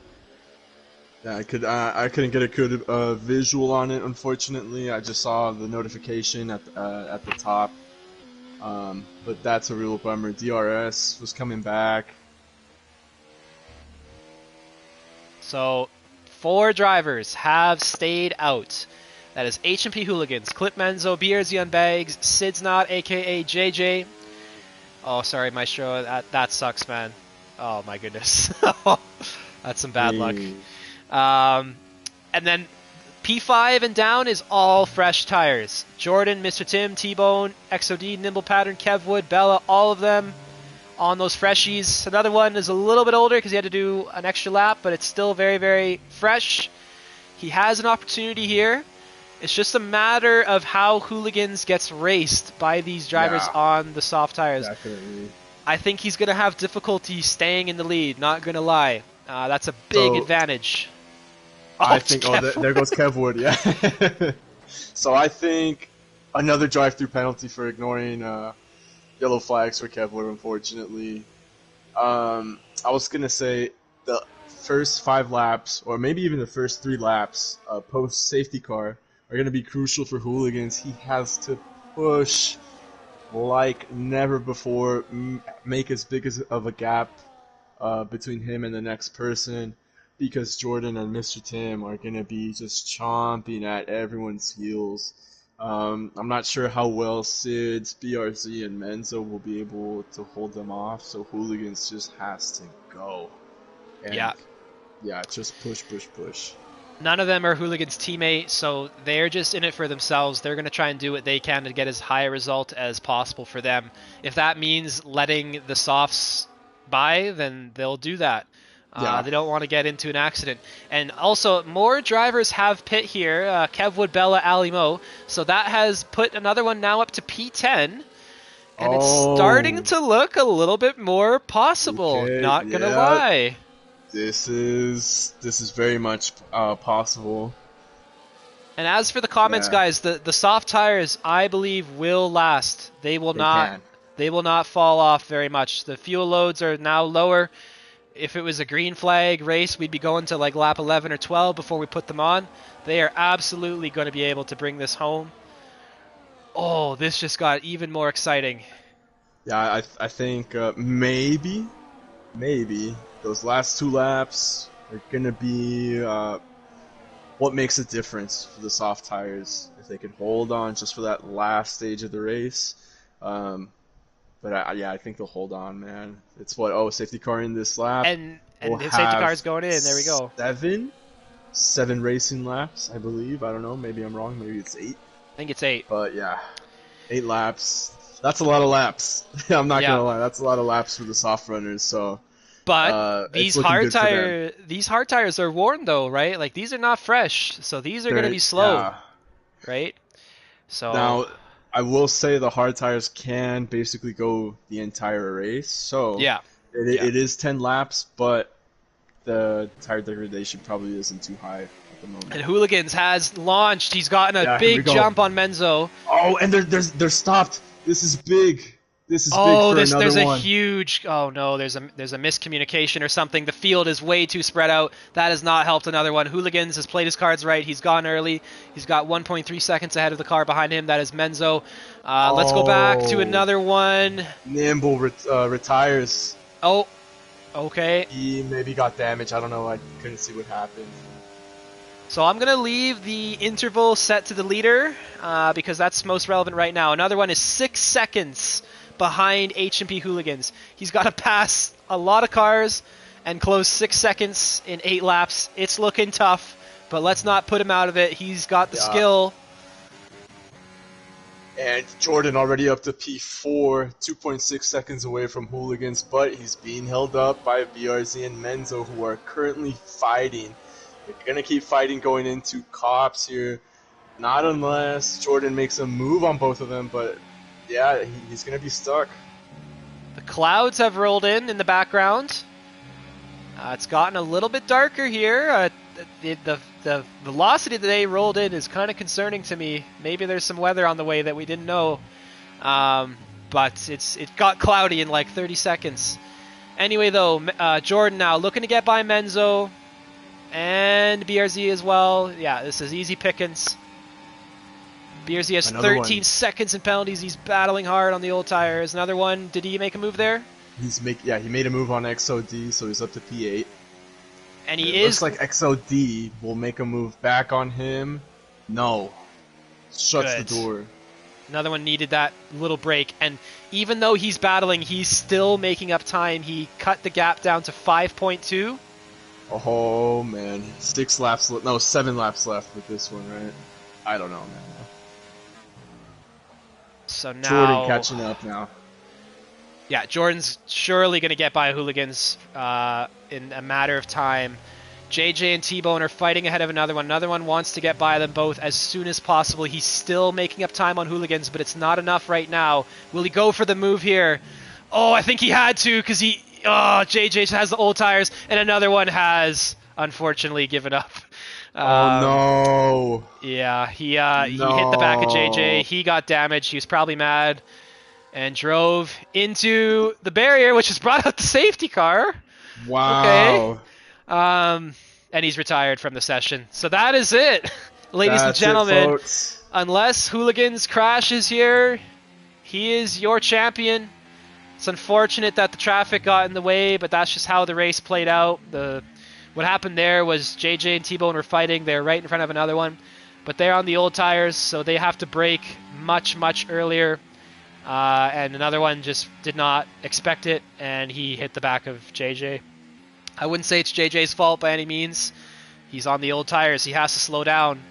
[SPEAKER 2] Yeah, I couldn't get a good visual on it, unfortunately. I just saw the notification at the top. But that's a real bummer. DRS was coming back.
[SPEAKER 1] So 4 drivers have stayed out. That is H&P Hooligans, Clip Menzo, BRZ on Bags, Sid's Not, aka JJ. Oh, sorry, Maestro. That sucks, man. Oh my goodness. That's some bad luck. And then P5 and down is all fresh tires. Jordan, Mr. Tim, T-Bone, XOD, Nimble Pattern, Kevwood, Bella, all of them on those freshies. Another one is a little bit older because he had to do an extra lap, but it's still very, very fresh. He has an opportunity here. It's just a matter of how Hooligans gets raced by these drivers on the soft tires.
[SPEAKER 2] Definitely.
[SPEAKER 1] I think he's going to have difficulty staying in the lead, not going to lie. That's a big advantage.
[SPEAKER 2] I think, there goes Kev Wood, yeah. So I think another drive-through penalty for ignoring yellow flags for Kev Wood, unfortunately. I was going to say the first 5 laps, or maybe even the first 3 laps post-safety car, are going to be crucial for Hooligans. He has to push like never before, make as big of a gap between him and the next person, because Jordan and Mr. Tim are going to be just chomping at everyone's heels. I'm not sure how well Sid's, BRZ, and Menzo will be able to hold them off, so Hooligans just has to go. And yeah, just push.
[SPEAKER 1] None of them are Hooligans' teammates, so they're just in it for themselves. They're going to try and do what they can to get as high a result as possible for them. If that means letting the softs by, then they'll do that. They don't want to get into an accident. And also, more drivers have pit here. Kevwood, Bella, Ali Mo. So that has put another one now up to P10. And it's starting to look a little bit more possible.
[SPEAKER 2] Okay,
[SPEAKER 1] Not going to lie.
[SPEAKER 2] This is very much possible.
[SPEAKER 1] And as for the comments, guys, the soft tires, I believe, will last. They will not fall off very much. The fuel loads are now lower. If it was a green flag race, we'd be going to like lap 11 or 12 before we put them on. They are absolutely going to be able to bring this home. Oh, this just got even more exciting.
[SPEAKER 2] Yeah, I think maybe those last 2 laps are going to be what makes a difference for the soft tires. If they can hold on just for that last stage of the race. But I think they'll hold on, man. It's safety car in this lap.
[SPEAKER 1] And the safety car's going in. There we go.
[SPEAKER 2] 7 racing laps, I believe. I don't know. Maybe I'm wrong. Maybe it's 8.
[SPEAKER 1] I think it's 8.
[SPEAKER 2] But yeah, 8 laps. That's a lot of laps. I'm not gonna lie. That's a lot of laps for the soft runners. So.
[SPEAKER 1] But these hard tires are worn though, right? Like these are not fresh, so these are going to be slow, right? So
[SPEAKER 2] now, I will say the hard tires can basically go the entire race. So it is 10 laps, but the tire degradation probably isn't too high at the moment.
[SPEAKER 1] And Hooligans has launched. He's gotten a big jump on Menzo.
[SPEAKER 2] Oh, and they're stopped. This is big. This is big for
[SPEAKER 1] there's
[SPEAKER 2] another
[SPEAKER 1] a huge. Oh no, there's a miscommunication or something. The field is way too spread out. That has not helped another one. Hooligans has played his cards right. He's gone early. He's got 1.3 seconds ahead of the car behind him. That is Menzo. Let's go back to another one.
[SPEAKER 2] Nimble retires.
[SPEAKER 1] Oh, Okay.
[SPEAKER 2] He maybe got damaged. I don't know. I couldn't see what happened.
[SPEAKER 1] So I'm going to leave the interval set to the leader because that's most relevant right now. Another one is 6 seconds behind H&P Hooligans. He's got to pass a lot of cars and close 6 seconds in 8 laps. It's looking tough, but let's not put him out of it. He's got the skill.
[SPEAKER 2] And Jordan already up to P4, 2.6 seconds away from Hooligans, but he's being held up by BRZ and Menzo, who are currently fighting. They're going to keep fighting going into Cops here. Not unless Jordan makes a move on both of them, but yeah, he's going to be stuck.
[SPEAKER 1] The clouds have rolled in the background. It's gotten a little bit darker here. The velocity that they rolled in is kind of concerning to me. Maybe there's some weather on the way that we didn't know. But it got cloudy in like 30 seconds. Anyway, though, Jordan now looking to get by Menzo and BRZ as well. Yeah, this is easy pickings. BRZ has 13 seconds in penalties. He's battling hard on the old tires. Another one. Did he make a move there?
[SPEAKER 2] He made a move on XOD, so he's up to P8.
[SPEAKER 1] And
[SPEAKER 2] looks like XOD will make a move back on him. No. Shuts the door.
[SPEAKER 1] Another one needed that little break. And even though he's battling, he's still making up time. He cut the gap down to 5.2.
[SPEAKER 2] Oh, man. 7 laps left with this one, right? I don't know, man.
[SPEAKER 1] So now...
[SPEAKER 2] Jordan catching up now.
[SPEAKER 1] Yeah, Jordan's surely going to get by Hooligans in a matter of time. JJ and T-Bone are fighting ahead of another one. Another one wants to get by them both as soon as possible. He's still making up time on Hooligans, but it's not enough right now. Will he go for the move here? Oh, I think he had to because JJ has the old tires, and another one has, unfortunately, given up.
[SPEAKER 2] Oh, no.
[SPEAKER 1] Yeah, he hit the back of JJ. He got damaged. He was probably mad. And drove into the barrier, which has brought out the safety car.
[SPEAKER 2] Wow.
[SPEAKER 1] Okay. And he's retired from the session. So that is it, ladies and gentlemen. Unless Hooligans crashes here, he is your champion. It's unfortunate that the traffic got in the way, but that's just how the race played out. What happened there was JJ and T-Bone were fighting. They're right in front of another one. But they're on the old tires, so they have to brake much, much earlier. And another one just did not expect it, and he hit the back of JJ. I wouldn't say it's JJ's fault by any means. He's on the old tires. He has to slow down.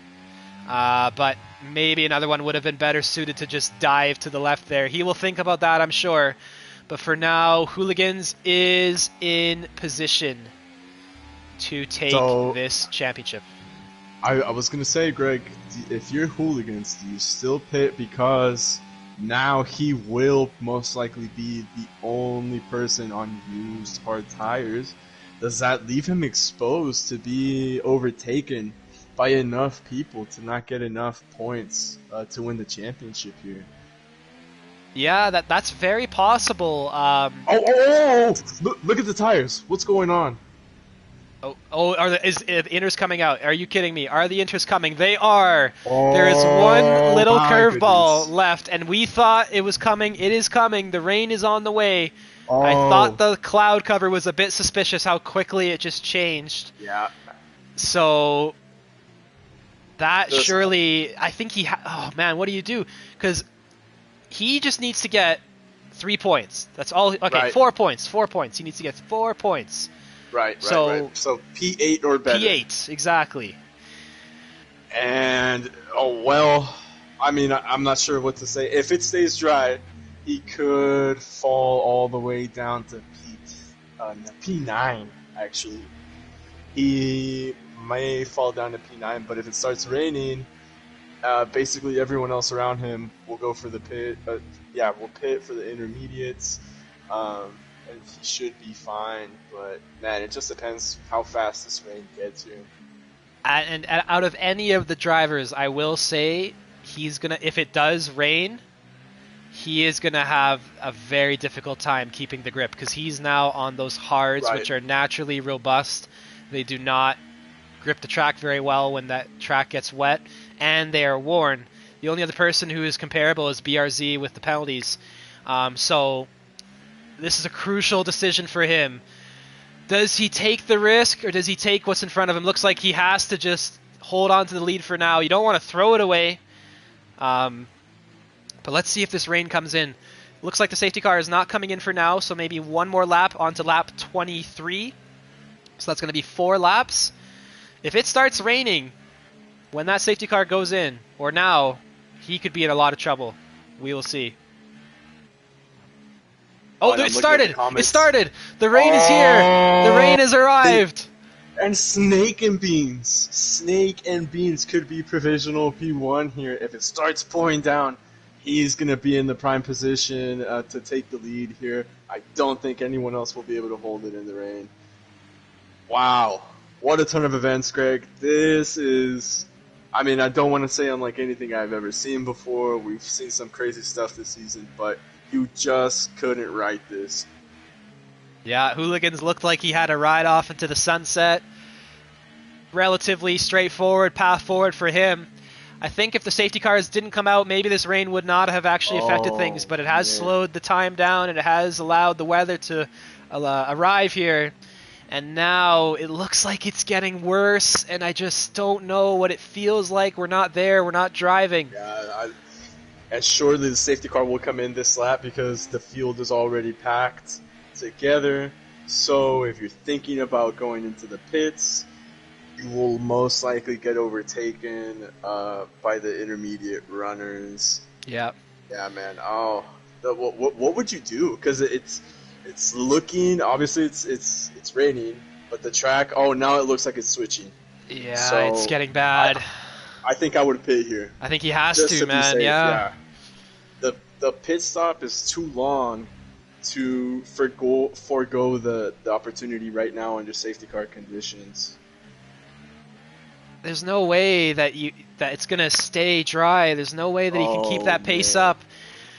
[SPEAKER 1] But maybe another one would have been better suited to just dive to the left there. He will think about that, I'm sure. But for now, Hooligans is in position to take this championship.
[SPEAKER 2] I was going to say, Greg, if you're Hooligans, do you still pit because... now he will most likely be the only person on used hard tires? Does that leave him exposed to be overtaken by enough people to not get enough points to win the championship here?
[SPEAKER 1] Yeah, that's very possible.
[SPEAKER 2] Look at the tires. What's going on?
[SPEAKER 1] Is the inters coming out? Are you kidding me? Are the inters coming? They are. There is one little curveball left, and we thought it was coming. It is coming. The rain is on the way. I thought the cloud cover was a bit suspicious how quickly it just changed.
[SPEAKER 2] Yeah.
[SPEAKER 1] So that surely, I think oh man, what do you do? Because he just needs to get 3 points. That's all. Okay,
[SPEAKER 2] right.
[SPEAKER 1] 4 points. 4 points. He needs to get 4 points.
[SPEAKER 2] Right. So P8 or better.
[SPEAKER 1] P8, exactly.
[SPEAKER 2] And, I mean, I'm not sure what to say. If it stays dry, he could fall all the way down to P9, actually. He may fall down to P9, but if it starts raining, basically everyone else around him will go for the pit. We'll pit for the intermediates. And he should be fine, but man, it just depends how fast this rain gets here.
[SPEAKER 1] And out of any of the drivers, I will say if it does rain, he is gonna have a very difficult time keeping the grip because he's now on those hards, which are naturally robust. They do not grip the track very well when that track gets wet, and they are worn. The only other person who is comparable is BRZ with the penalties. So this is a crucial decision for him. Does he take the risk, or does he take what's in front of him? Looks like he has to just hold on to the lead for now. You don't want to throw it away. But let's see if this rain comes in. Looks like the safety car is not coming in for now, so maybe one more lap onto lap 23. So that's going to be 4 laps. If it starts raining when that safety car goes in, or now, he could be in a lot of trouble. We will see. Oh, it started! It started! The rain is here! The rain has arrived!
[SPEAKER 2] And Snake and Beans could be provisional P1 here. If it starts pouring down, he's going to be in the prime position to take the lead here. I don't think anyone else will be able to hold it in the rain. Wow. What a turn of events, Greg. This is... I mean, I don't want to say unlike anything I've ever seen before. We've seen some crazy stuff this season, but you just couldn't write this.
[SPEAKER 1] Yeah, Hooligans looked like he had a ride off into the sunset. Relatively straightforward path forward for him. I think if the safety cars didn't come out, maybe this rain would not have actually affected things, but it has slowed the time down and it has allowed the weather to arrive here. And now it looks like it's getting worse, and I just don't know what it feels like. We're not there, we're not driving.
[SPEAKER 2] Yeah, and surely the safety car will come in this lap because the field is already packed together. So if you're thinking about going into the pits, you will most likely get overtaken by the intermediate runners.
[SPEAKER 1] Yeah.
[SPEAKER 2] Yeah, man. Oh, what would you do? Because it's looking, obviously it's raining, but the track, now it looks like it's switching.
[SPEAKER 1] Yeah,
[SPEAKER 2] so
[SPEAKER 1] it's getting bad.
[SPEAKER 2] I think I would pit here.
[SPEAKER 1] I think he has
[SPEAKER 2] Just
[SPEAKER 1] to,
[SPEAKER 2] be
[SPEAKER 1] man.
[SPEAKER 2] safe,
[SPEAKER 1] Yeah.
[SPEAKER 2] The pit stop is too long to forego the opportunity right now under safety car conditions.
[SPEAKER 1] There's no way that it's gonna stay dry. There's no way that he can keep that pace up.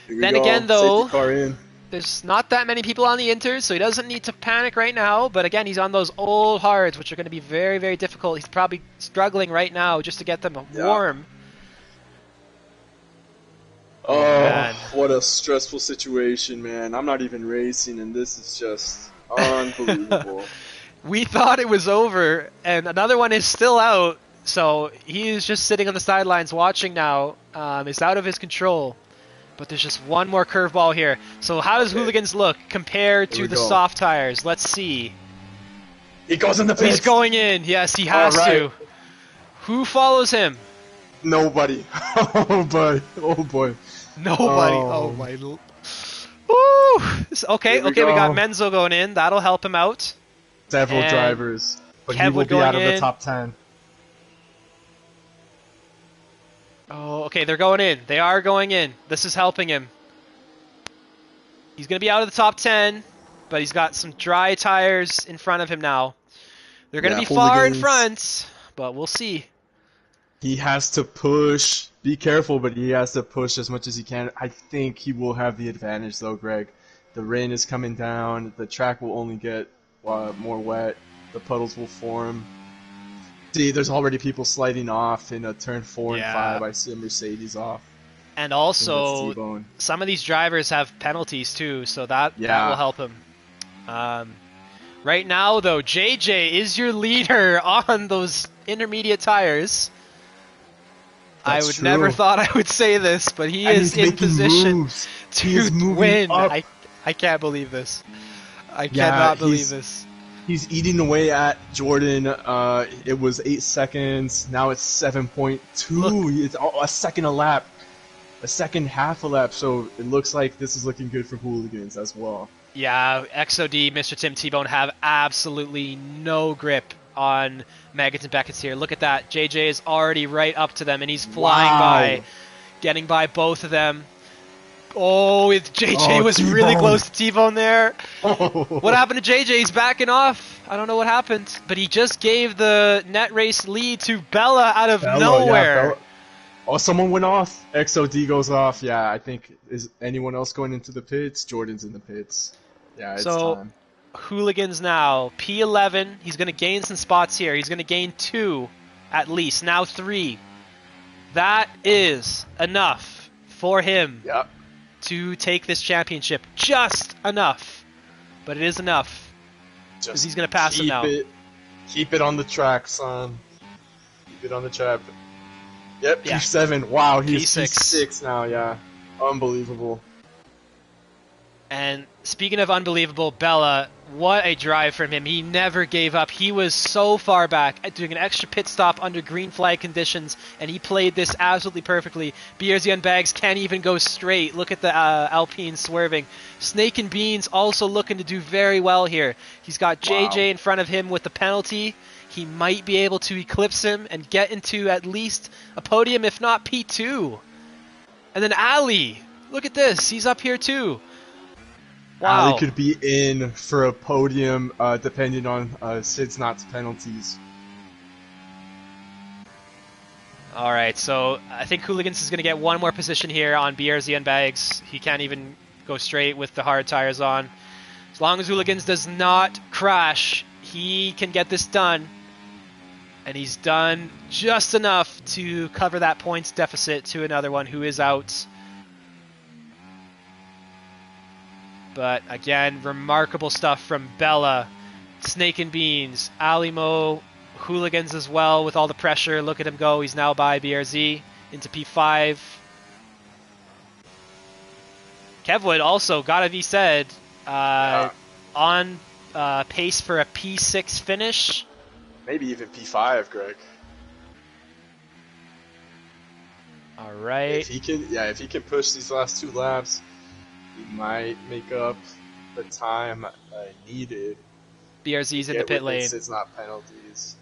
[SPEAKER 1] Then again, though,
[SPEAKER 2] safety car in.
[SPEAKER 1] There's not that many people on the inters, so he doesn't need to panic right now. But again, he's on those old hards, which are going to be very, very difficult. He's probably struggling right now just to get them warm.
[SPEAKER 2] Oh,
[SPEAKER 1] man.
[SPEAKER 2] What a stressful situation, man. I'm not even racing, and this is just unbelievable.
[SPEAKER 1] We thought it was over, and another one is still out. So he's just sitting on the sidelines watching now. It's out of his control. But there's just one more curveball here. So how does Hooligans look compared to the soft tires? Let's see.
[SPEAKER 2] He goes in the pits.
[SPEAKER 1] He's going in. Yes, he has to. Who follows him?
[SPEAKER 2] Nobody. Oh boy. Oh boy.
[SPEAKER 1] Nobody. Oh my. Woo! Okay, we got Menzo going in. That'll help him out.
[SPEAKER 2] Several drivers. But he
[SPEAKER 1] Kev
[SPEAKER 2] will be out of the top 10.
[SPEAKER 1] Oh, okay, they're going in. They are going in. This is helping him. He's going to be out of the top 10, but he's got some dry tires in front of him now. They're going to be far in front, but we'll see.
[SPEAKER 2] He has to push. Be careful, but he has to push as much as he can. I think he will have the advantage, though, Greg. The rain is coming down. The track will only get more wet. The puddles will form. See, there's already people sliding off in turn 4 and 5. I see a Mercedes off.
[SPEAKER 1] And also, some of these drivers have penalties too, so that will help him. Right now, though, JJ is your leader on those intermediate tires. I would never thought I would say this, but he is in position to win. I can't believe this. I cannot believe this.
[SPEAKER 2] He's eating away at Jordan. It was 8 seconds. Now it's 7.2. It's a second a lap. A second half a lap. So it looks like this is looking good for Hooligans as well.
[SPEAKER 1] Yeah, XOD, Mr. Tim T-Bone have absolutely no grip on Maggots and Beckett's here. Look at that. JJ is already right up to them, and he's flying by, getting by both of them. Oh, JJ was
[SPEAKER 2] T-Bone.
[SPEAKER 1] really close to T-Bone there. What happened to JJ? He's backing off. I don't know what happened, but he just gave the net race lead to Bella out of nowhere.
[SPEAKER 2] Yeah, someone went off. XOD goes off. Yeah, I think, is anyone else going into the pits? Jordan's in the pits. Yeah, it's time.
[SPEAKER 1] Hooligans now. P11. He's going to gain some spots here. He's going to gain 2 at least. Now 3. That is enough for him.
[SPEAKER 2] Yep.
[SPEAKER 1] To take this championship. Just enough. But it is enough. Because he's going to pass him now.
[SPEAKER 2] Keep it on the track, son. Keep it on the track. Yep,
[SPEAKER 1] Yeah.
[SPEAKER 2] P7. Wow, he's
[SPEAKER 1] P6.
[SPEAKER 2] P6 now, yeah. Unbelievable.
[SPEAKER 1] And speaking of unbelievable, Bella, what a drive from him. He never gave up. He was so far back, doing an extra pit stop under green flag conditions, and he played this absolutely perfectly. BRZ on Bags can't even go straight. Look at the Alpine swerving. Snake and Beans also looking to do very well here. He's got JJ in front of him with the penalty. He might be able to eclipse him and get into at least a podium, if not P2. And then Ali, look at this. He's up here too. Wow.
[SPEAKER 2] Ali could be in for a podium depending on Sid's Knott's penalties.
[SPEAKER 1] Alright, so I think Hooligans is going to get one more position here on BRZ and Bags. He can't even go straight with the hard tires on. As long as Hooligans does not crash, he can get this done. And he's done just enough to cover that points deficit to another one who is out. But again, remarkable stuff from Bella, Snake and Beans, Alimo, Hooligans as well with all the pressure. Look at him go. He's now by BRZ into P5. Kevwood also, gotta be said, on pace for a P6 finish.
[SPEAKER 2] Maybe even P5, Greg.
[SPEAKER 1] All right.
[SPEAKER 2] If he can push these last 2 laps, he might make up the time needed.
[SPEAKER 1] BRZ's in the pit lane.
[SPEAKER 2] It's not penalties.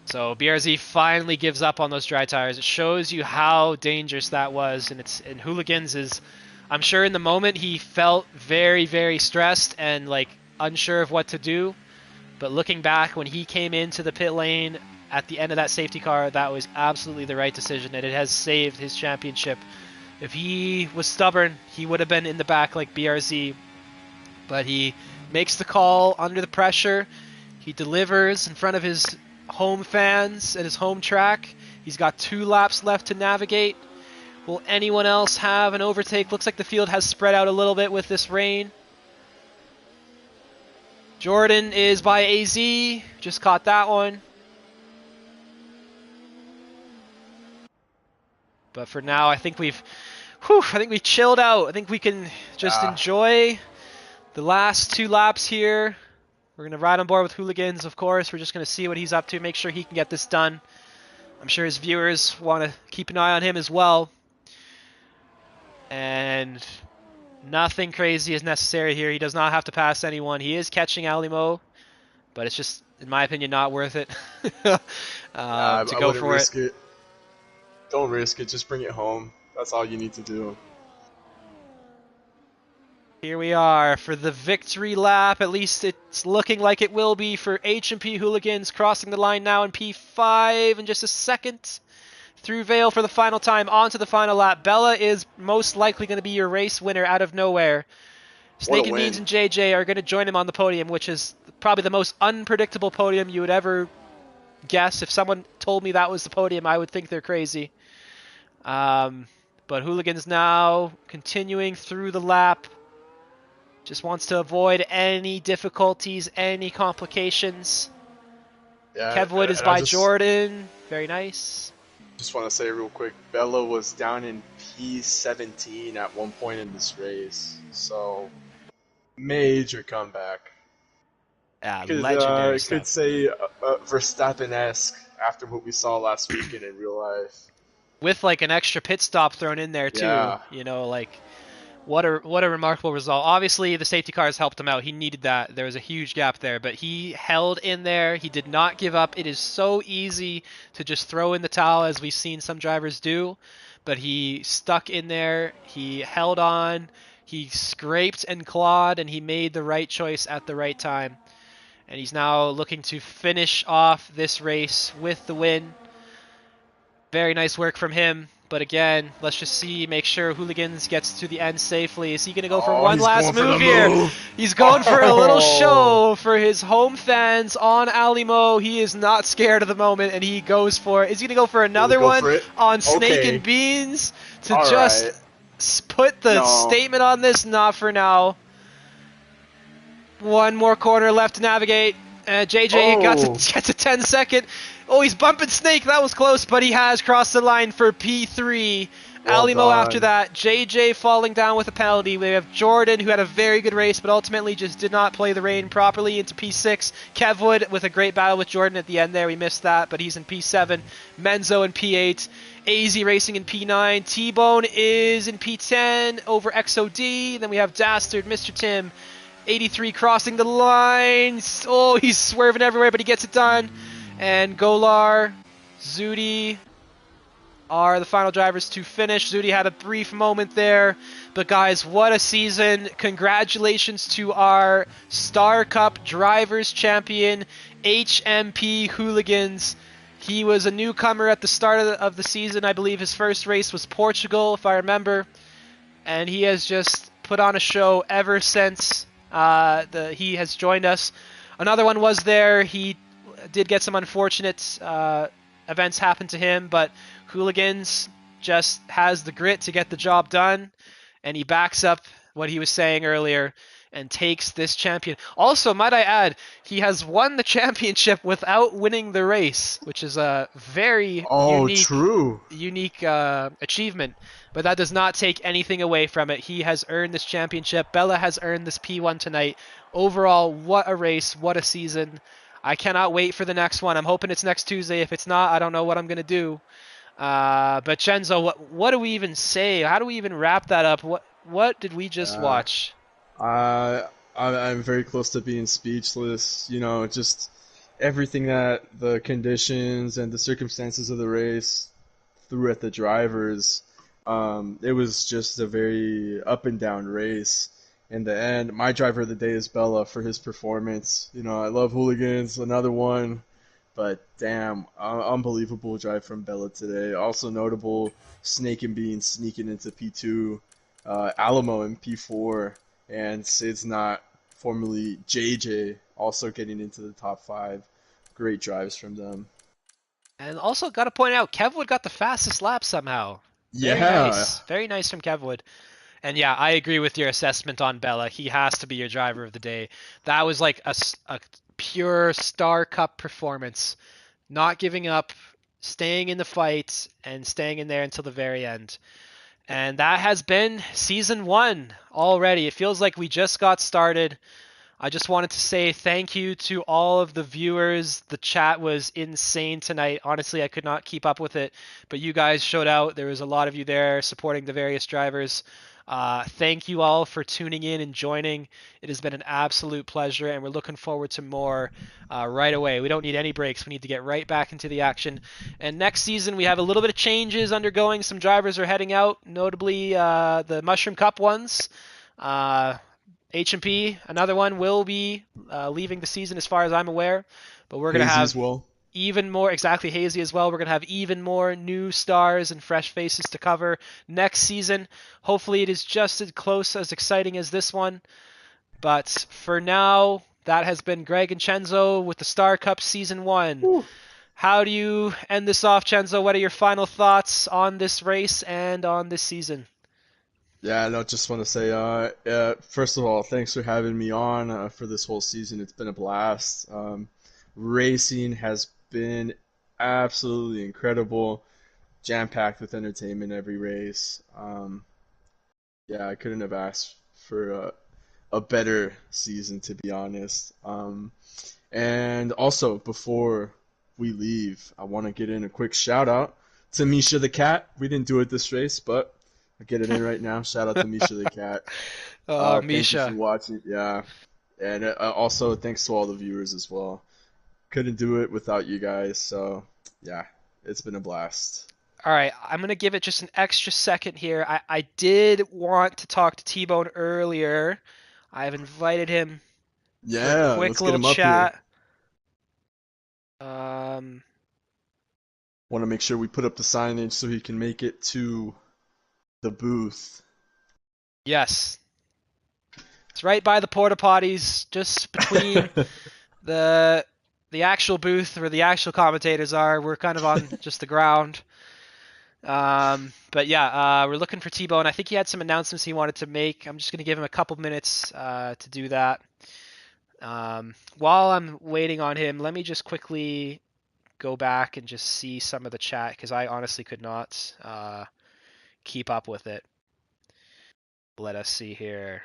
[SPEAKER 1] So BRZ finally gives up on those dry tires. It shows you how dangerous that was, and Hooligans is, I'm sure in the moment he felt very, very stressed and like unsure of what to do. But looking back, when he came into the pit lane at the end of that safety car, that was absolutely the right decision, and it has saved his championship. If he was stubborn, he would have been in the back like BRZ. But he makes the call under the pressure. He delivers in front of his home fans at his home track. He's got 2 laps left to navigate. Will anyone else have an overtake? Looks like the field has spread out a little bit with this rain. Jordan is by AZ. Just caught that one. But for now, I think we've chilled out. I think we can just enjoy the last 2 laps here. We're going to ride on board with Hooligans, of course. We're just going to see what he's up to, make sure he can get this done. I'm sure his viewers want to keep an eye on him as well. And nothing crazy is necessary here. He does not have to pass anyone. He is catching Alimo, but it's just, in my opinion, not worth it to go for it.
[SPEAKER 2] Don't risk it. Just bring it home. That's all you need to do.
[SPEAKER 1] Here we are for the victory lap. At least it's looking like it will be for H&P Hooligans, crossing the line now in P5 in just a second. Through Vale for the final time, onto the final lap. Bella is most likely going to be your race winner out of nowhere. Snake and Beans and JJ are going to join him on the podium, which is probably the most unpredictable podium you would ever guess. If someone told me that was the podium, I would think they're crazy. But Hooligans now continuing through the lap. Just wants to avoid any difficulties, any complications.
[SPEAKER 2] Yeah,
[SPEAKER 1] Kevwood is by Jordan. Very nice.
[SPEAKER 2] Just want to say real quick, Bella was down in P17 at one point in this race. So, major comeback.
[SPEAKER 1] Yeah, legendary stuff.
[SPEAKER 2] Could say Verstappen-esque after what we saw last weekend in real life.
[SPEAKER 1] With like an extra pit stop thrown in there too.
[SPEAKER 2] Yeah.
[SPEAKER 1] You know, like what a remarkable result. Obviously the safety cars helped him out. He needed that. There was a huge gap there, but he held in there. He did not give up. It is so easy to just throw in the towel, as we've seen some drivers do, but he stuck in there. He held on. He scraped and clawed, and he made the right choice at the right time. And he's now looking to finish off this race with the win. Very nice work from him. But again, let's just see, make sure Hooligans gets to the end safely. Is he going to go for one last move here? He's going for a little show for his home fans on Alimo. He is not scared at the moment, and he goes for it. Is he going to go for another one on Snake and Beans to put the statement on this? Not for now. One more corner left to navigate. JJ gets a 10-second. Oh, he's bumping Snake. That was close, but he has crossed the line for P3.
[SPEAKER 2] Well
[SPEAKER 1] Alimo
[SPEAKER 2] done.
[SPEAKER 1] after that. JJ falling down with a penalty. We have Jordan, who had a very good race, but ultimately just did not play the rain properly, into P6. Kevwood with a great battle with Jordan at the end there. We missed that, but he's in P7. Menzo in P8. AZ Racing in P9. T-Bone is in P10 over XOD. Then we have Dastard, Mr. Tim, 83 crossing the lines. Oh, he's swerving everywhere, but he gets it done. And Golar, Zudi are the final drivers to finish. Zudi had a brief moment there, but guys, what a season. Congratulations to our Star Cup Drivers Champion, HMP Hooligans. He was a newcomer at the start of the season. I believe his first race was Portugal, if I remember. And he has just put on a show ever since he has joined us. Another one was there. He did get some unfortunate events happen to him, but Hooligans just has the grit to get the job done, and he backs up what he was saying earlier and takes this champion. Also, might I add, he has won the championship without winning the race, which is a very unique achievement. But that does not take anything away from it. He has earned this championship. Bella has earned this P1 tonight. Overall, what a race, what a season. I cannot wait for the next one. I'm hoping it's next Tuesday. If it's not, I don't know what I'm going to do. But Chenzo, what do we even say? How do we even wrap that up? What did we just watch?
[SPEAKER 2] I'm very close to being speechless. You know, just everything that the conditions and the circumstances of the race threw at the drivers. It was just a very up and down race. In the end, my driver of the day is Bella for his performance. You know, I love Hooligans, another one. But damn, unbelievable drive from Bella today. Also notable, Snake and Bean sneaking into P2, Alamo in P4, and Sid's not, formerly JJ, also getting into the top 5. Great drives from them.
[SPEAKER 1] And also got to point out, Kevwood got the fastest lap somehow. Very nice. Very nice from Kevwood. And yeah, I agree with your assessment on Bella. He has to be your driver of the day. That was like a pure Star Cup performance. Not giving up, staying in the fight, and staying in there until the very end. And that has been Season 1 already. It feels like we just got started. I just wanted to say thank you to all of the viewers. The chat was insane tonight. Honestly, I could not keep up with it, but you guys showed out. There was a lot of you there supporting the various drivers. Thank you all for tuning in and joining. It has been an absolute pleasure, and we're looking forward to more right away. We don't need any breaks. We need to get right back into the action. And next season, we have a little bit of changes undergoing. Some drivers are heading out, notably the Mushroom Cup ones. H&P, another one, will be leaving the season as far as I'm aware. But we're going to have even more, exactly, Hazy as well. We're going to have even more new stars and fresh faces to cover next season. Hopefully it is just as close, as exciting as this one. But for now, that has been Greg and Chenzo with the Star Cup Season 1. Ooh. How do you end this off, Chenzo? What are your final thoughts on this race and on this season?
[SPEAKER 2] Yeah, I just want to say, first of all, thanks for having me on for this whole season. It's been a blast. Racing has been absolutely incredible, jam-packed with entertainment every race. Yeah, I couldn't have asked for a better season, to be honest. And also, before we leave, I want to get in a quick shout-out to Misha the Cat. We didn't do it this race, but I'll get it in right now. Shout out to Misha the Cat.
[SPEAKER 1] Misha.
[SPEAKER 2] Thank you for watching. Yeah. And also, thanks to all the viewers as well. Couldn't do it without you guys. So, yeah, it's been a blast.
[SPEAKER 1] All right, I'm going to give it just an extra second here. I did want to talk to T-Bone earlier. I've invited him for a quick little chat.
[SPEAKER 2] Want to make sure we put up the signage so he can make it to the booth.
[SPEAKER 1] Yes. It's right by the porta potties, just between the actual booth where the actual commentators are. We're kind of on just the ground. But yeah, we're looking for T-Bone. I think he had some announcements he wanted to make. I'm just going to give him a couple minutes to do that. While I'm waiting on him, let me just quickly go back and just see some of the chat because I honestly could not keep up with it. Let us see here.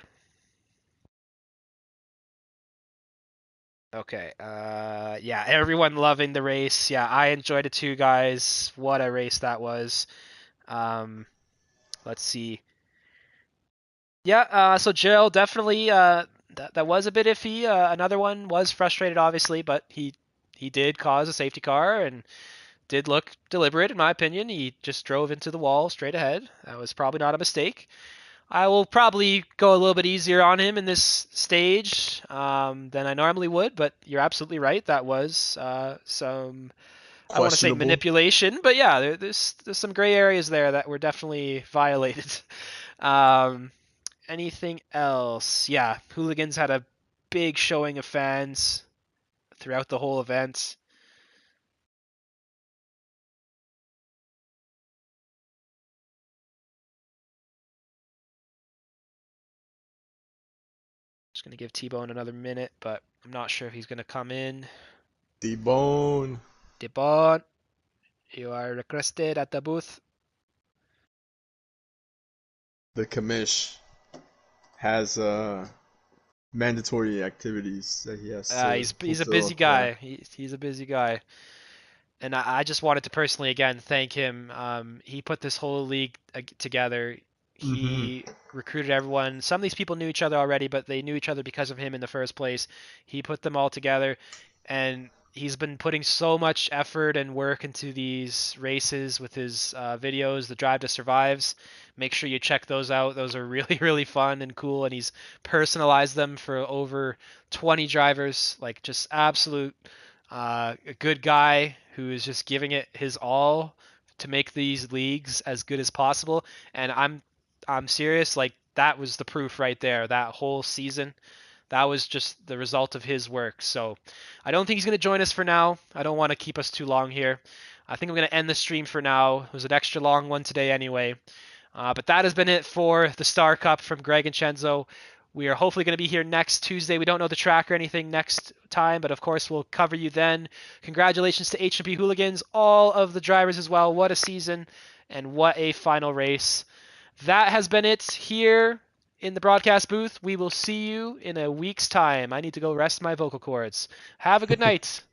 [SPEAKER 1] Okay. Yeah, everyone loving the race. Yeah, I enjoyed it too, guys. What a race that was. Um, let's see. Yeah. So Jill definitely. That was a bit iffy. Another one was frustrated, obviously, but he did cause a safety car and did look deliberate, in my opinion. He just drove into the wall straight ahead. That was probably not a mistake. I will probably go a little bit easier on him in this stage than I normally would, but you're absolutely right. That was some, I don't want to say
[SPEAKER 2] Questionable.
[SPEAKER 1] manipulation, but yeah, there's some gray areas there that were definitely violated. Um, anything else? Yeah, Hooligans had a big showing of fans throughout the whole event. Just gonna give T-Bone another minute, but I'm not sure if he's gonna come in.
[SPEAKER 2] D-Bone.
[SPEAKER 1] T-Bone, you are requested at the booth.
[SPEAKER 2] The commish has mandatory activities that he has to
[SPEAKER 1] He's a
[SPEAKER 2] fulfill.
[SPEAKER 1] busy
[SPEAKER 2] Yeah.
[SPEAKER 1] guy. He's a busy guy, and I just wanted to personally again thank him. He put this whole league together.
[SPEAKER 2] Mm-hmm.
[SPEAKER 1] He recruited everyone. Some of these people knew each other already, but they knew each other because of him in the first place. He put them all together, and he's been putting so much effort and work into these races with his videos, the Drive to Survives. Make sure you check those out. Those are really, really fun and cool, and he's personalized them for over 20 drivers. Like, just absolute a good guy who is just giving it his all to make these leagues as good as possible. And I'm serious. Like, that was the proof right there. That whole season, that was just the result of his work. So I don't think he's going to join us for now. I don't want to keep us too long here. I think I'm going to end the stream for now. It was an extra long one today anyway. But that has been it for the Star Cup from Greg and Chenzo. We are hopefully going to be here next Tuesday. We don't know the track or anything next time, but of course we'll cover you then. Congratulations to HMP Hooligans, all of the drivers as well. What a season and what a final race. That has been it here in the broadcast booth. We will see you in a week's time. I need to go rest my vocal cords. Have a good night.